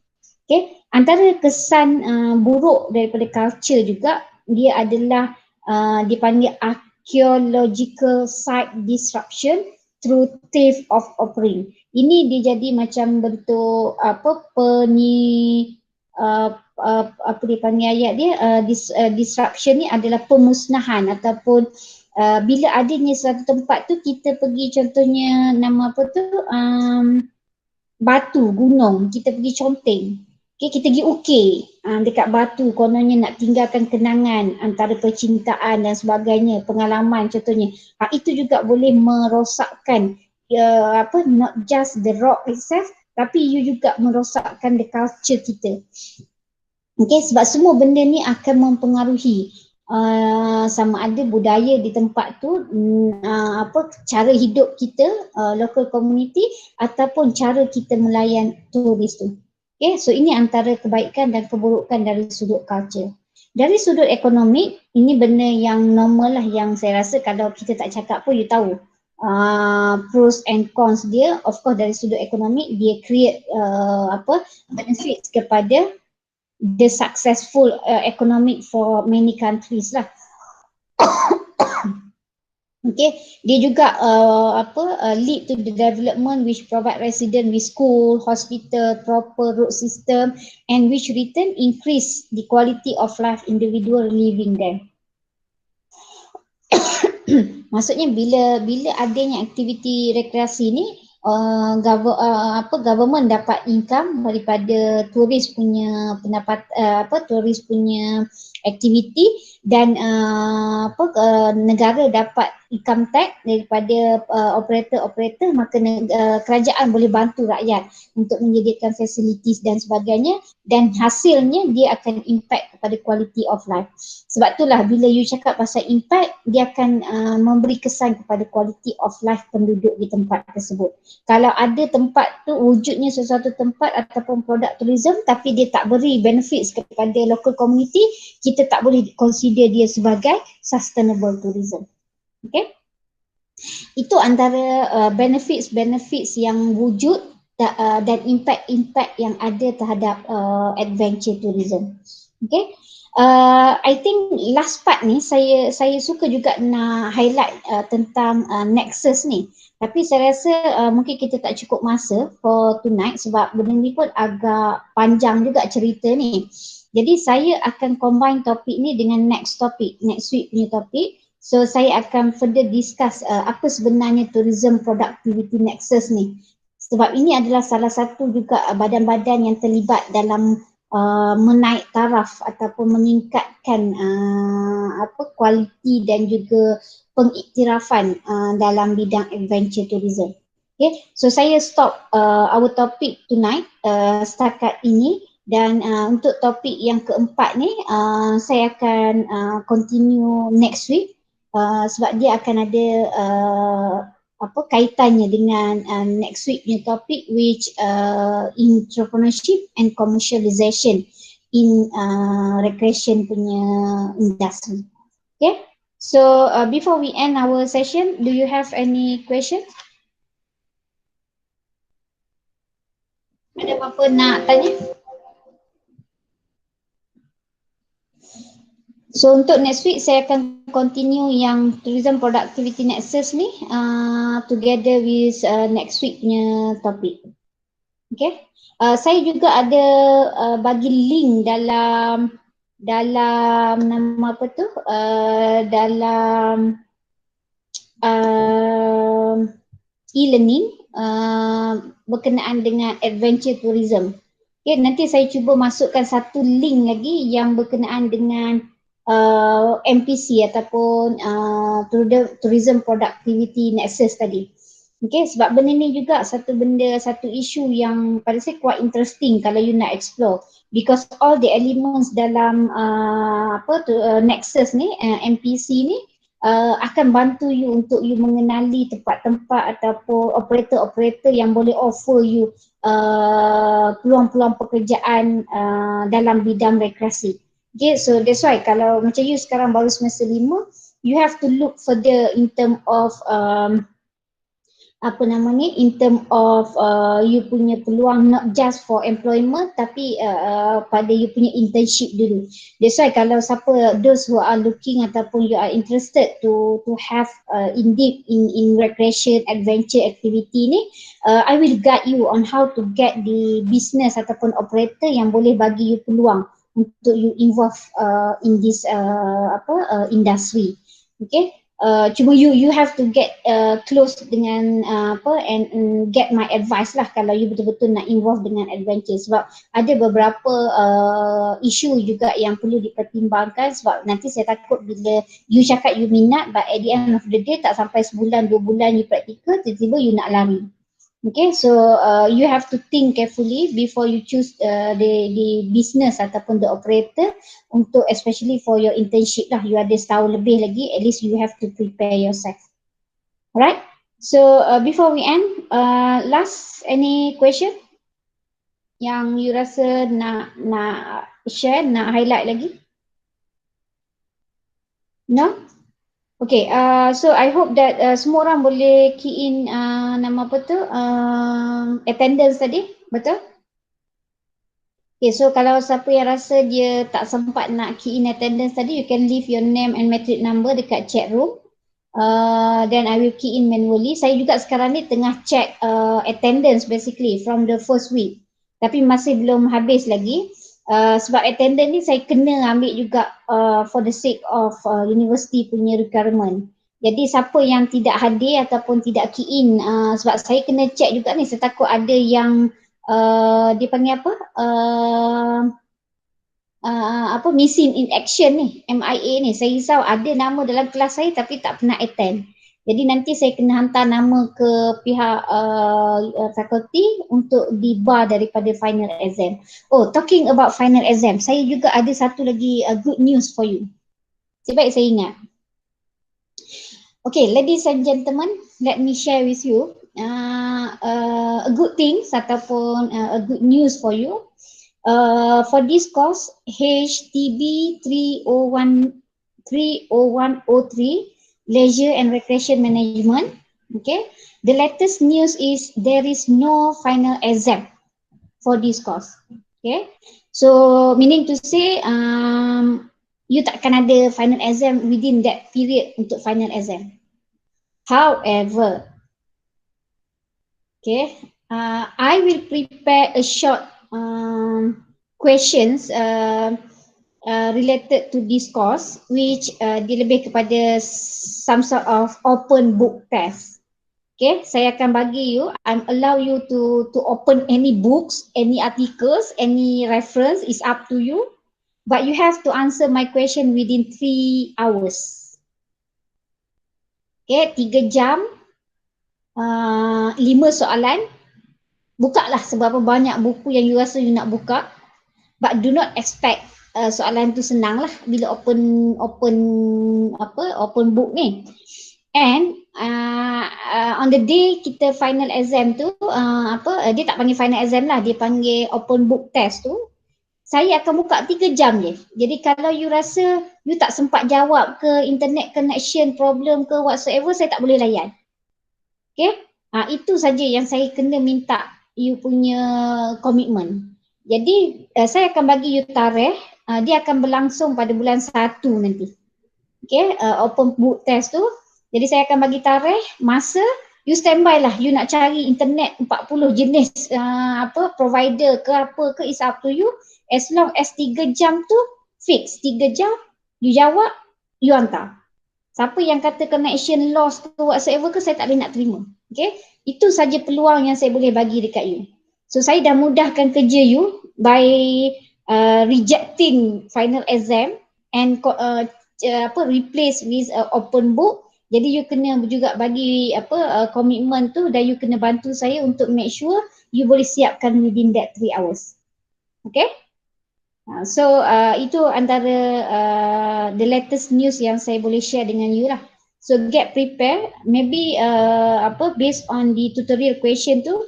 Okay, antara kesan buruk daripada culture juga, dia adalah dipanggil archaeological site disruption through theft of offering. Ini dia jadi macam bentuk apa dia panggil ayat dia, disruption ni adalah pemusnahan ataupun bila adanya satu tempat tu kita pergi, contohnya nama apa tu, batu gunung, kita pergi conteng. Okay, kita pergi dekat batu, kononnya nak tinggalkan kenangan antara percintaan dan sebagainya, pengalaman contohnya. Itu juga boleh merosakkan not just the rock itself, tapi you juga merosakkan the culture kita. Okay, sebab semua benda ni akan mempengaruhi sama ada budaya di tempat tu, cara hidup kita, local community, ataupun cara kita melayan turis tu. Okay, so ini antara kebaikan dan keburukan dari sudut culture. Dari sudut ekonomi, ini benda yang normal lah, yang saya rasa kalau kita tak cakap pun you tahu. Pros and cons dia, of course dari sudut ekonomi, dia create benefits kepada the successful economic for many countries lah. Okay, dia juga lead to the development which provide resident with school, hospital, proper road system, and which return increase the quality of life individual living there. Maksudnya bila adanya aktiviti rekreasi ni, government dapat income daripada turis punya turis punya aktiviti, dan negara dapat income tax daripada operator-operator, maka kerajaan boleh bantu rakyat untuk menyediakan facilities dan sebagainya, dan hasilnya dia akan impact kepada quality of life. Sebab itulah bila you cakap pasal impact, dia akan memberi kesan kepada quality of life penduduk di tempat tersebut. Kalau ada tempat tu wujudnya sesuatu tempat ataupun produk tourism tapi dia tak beri benefits kepada local community, kita tak boleh consider dia sebagai sustainable tourism. Okay, itu antara benefits yang wujud dan impact yang ada terhadap adventure tourism. Okay, I think last part ni saya suka juga nak highlight tentang nexus ni. Tapi saya rasa mungkin kita tak cukup masa for tonight sebab benda ni pun agak panjang juga cerita ni. Jadi saya akan combine topik ni dengan next week punya topik. So saya akan further discuss apa sebenarnya tourism productivity nexus ni. Sebab ini adalah salah satu juga badan-badan yang terlibat dalam menaik taraf ataupun meningkatkan kualiti dan juga pengiktirafan dalam bidang adventure tourism. Okay, so saya stop our topic tonight setakat ini, dan untuk topik yang keempat ni saya akan continue next week. Sebab dia akan ada kaitannya dengan next week punya topik, which entrepreneurship and commercialization in recreation punya industry. Okay, so before we end our session, do you have any question? Ada apa-apa nak tanya? So untuk next week saya akan continue yang tourism productivity nexus ni together with next week punya topik. Okay, saya juga ada bagi link dalam nama apa tu, dalam e-learning berkenaan dengan adventure tourism. Okay, nanti saya cuba masukkan satu link lagi yang berkenaan dengan MPC ataupun Tourism Productivity Nexus tadi. Okay, sebab benda ni juga satu isu yang pada saya quite interesting kalau you nak explore, because all the elements dalam Nexus ni, MPC ni akan bantu you untuk you mengenali tempat-tempat ataupun operator-operator yang boleh offer you peluang-peluang pekerjaan dalam bidang rekreasi. Okay, so that's why kalau macam you sekarang baru semester 5, you have to look further in term of you punya peluang not just for employment tapi pada you punya internship dulu. That's why kalau siapa, those who are looking ataupun you are interested to have in deep in recreation adventure activity ni, I will guide you on how to get the business ataupun operator yang boleh bagi you peluang untuk you involve in this industry. Okay. Cuma you have to get close dengan and get my advice lah kalau you betul-betul nak involve dengan adventure, sebab ada beberapa isu juga yang perlu dipertimbangkan, sebab nanti saya takut bila you cakap you minat but at the end of the day tak sampai sebulan 2 bulan you praktikal, tiba-tiba you nak lari. Okay, so you have to think carefully before you choose the business ataupun the operator untuk, especially for your internship lah. You ada setahun lebih lagi, at least you have to prepare yourself. Alright, so before we end, last any question yang you rasa nak share, nak highlight lagi? No? Okay, so I hope that semua orang boleh key in nama apa tu, attendance tadi, betul? Okay, so kalau siapa yang rasa dia tak sempat nak key in attendance tadi, you can leave your name and matric number dekat chat room. Then I will key in manually. Saya juga sekarang ni tengah check attendance basically from the first week. Tapi masih belum habis lagi. Sebab attendance ni saya kena ambil juga for the sake of university punya requirement. Jadi siapa yang tidak hadir ataupun tidak key in, sebab saya kena check juga ni, saya takut ada yang dia panggil missing in action ni, MIA ni. Saya risau ada nama dalam kelas saya tapi tak pernah attend. Jadi nanti saya kena hantar nama ke pihak fakulti untuk dibar daripada final exam. Oh, talking about final exam, saya juga ada satu lagi good news for you. Sebaik saya ingat. Okay, ladies and gentlemen, let me share with you a good things ataupun a good news for you. For this course, HTB 30103, Leisure and Recreation Management. Okay, the latest news is there is no final exam for this course. Okay, so meaning to say you takkan ada final exam within that period untuk final exam. However, okay, I will prepare a short questions related to this course, which dia lebih kepada some sort of open book test. Okay, saya akan bagi you, allow you to open any books, any articles, any reference, is up to you. But you have to answer my question within 3 hours. Okay, 3 jam, 5 soalan. Buka lah seberapa banyak buku yang you rasa you nak buka. But do not expect soalan tu senang lah bila open book ni. And on the day kita final exam tu, dia tak panggil final exam lah, dia panggil open book test tu, saya akan buka 3 jam je. Jadi kalau you rasa you tak sempat jawab ke, internet connection problem ke whatsoever, saya tak boleh layan. Okay, itu saja yang saya kena minta you punya komitmen. Jadi saya akan bagi you tarikh, dia akan berlangsung pada bulan 1 nanti. Okay, open book test tu. Jadi saya akan bagi tarikh, masa, you standby lah, you nak cari internet 40 jenis provider ke apa ke, is up to you. As long as 3 jam tu fix, 3 jam you jawab, you hantar. Siapa yang kata connection lost ke whatsoever ke, saya tak boleh nak terima. Okay, itu saja peluang yang saya boleh bagi dekat you. So saya dah mudahkan kerja you by rejecting final exam and replace with open book. Jadi you kena juga bagi komitmen tu, dan you kena bantu saya untuk make sure you boleh siapkan within that 3 hours. Okay? So itu antara the latest news yang saya boleh share dengan you lah. So get prepared, maybe based on the tutorial question tu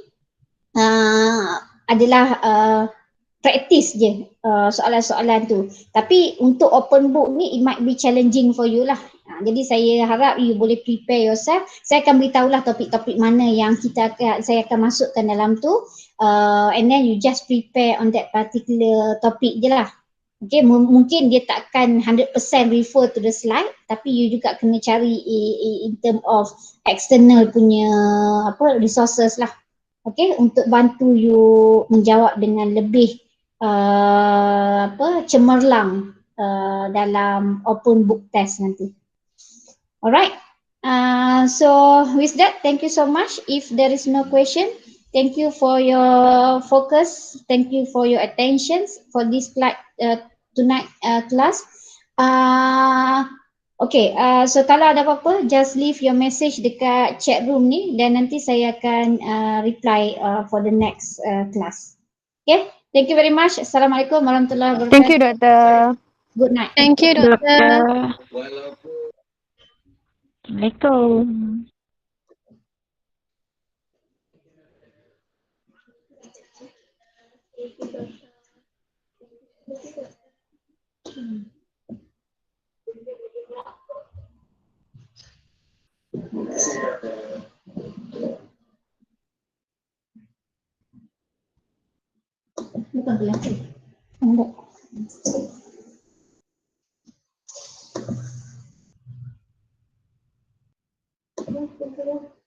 adalah practice je soalan-soalan tu. Tapi untuk open book ni it might be challenging for you lah. Jadi saya harap you boleh prepare yourself. Saya akan beritahulah topik-topik mana yang saya akan masukkan dalam tu, and then you just prepare on that particular topic je lah. Okay, mungkin dia takkan 100% refer to the slide, tapi you juga kena cari in term of external punya resources lah. Okay, untuk bantu you menjawab dengan lebih cemerlang dalam open book test nanti. Alright, so with that, thank you so much. If there is no question, thank you for your focus, thank you for your attention for this tonight class. Okay, so kalau ada apa-apa, just leave your message dekat chat room ni, dan nanti saya akan reply for the next class. Okay, thank you very much. Assalamualaikum warahmatullahi wabarakatuh. Thank you, Doktor. Good night. Thank you, Doktor. Assalamualaikum. Bukan kelas. Enggak. Thank you.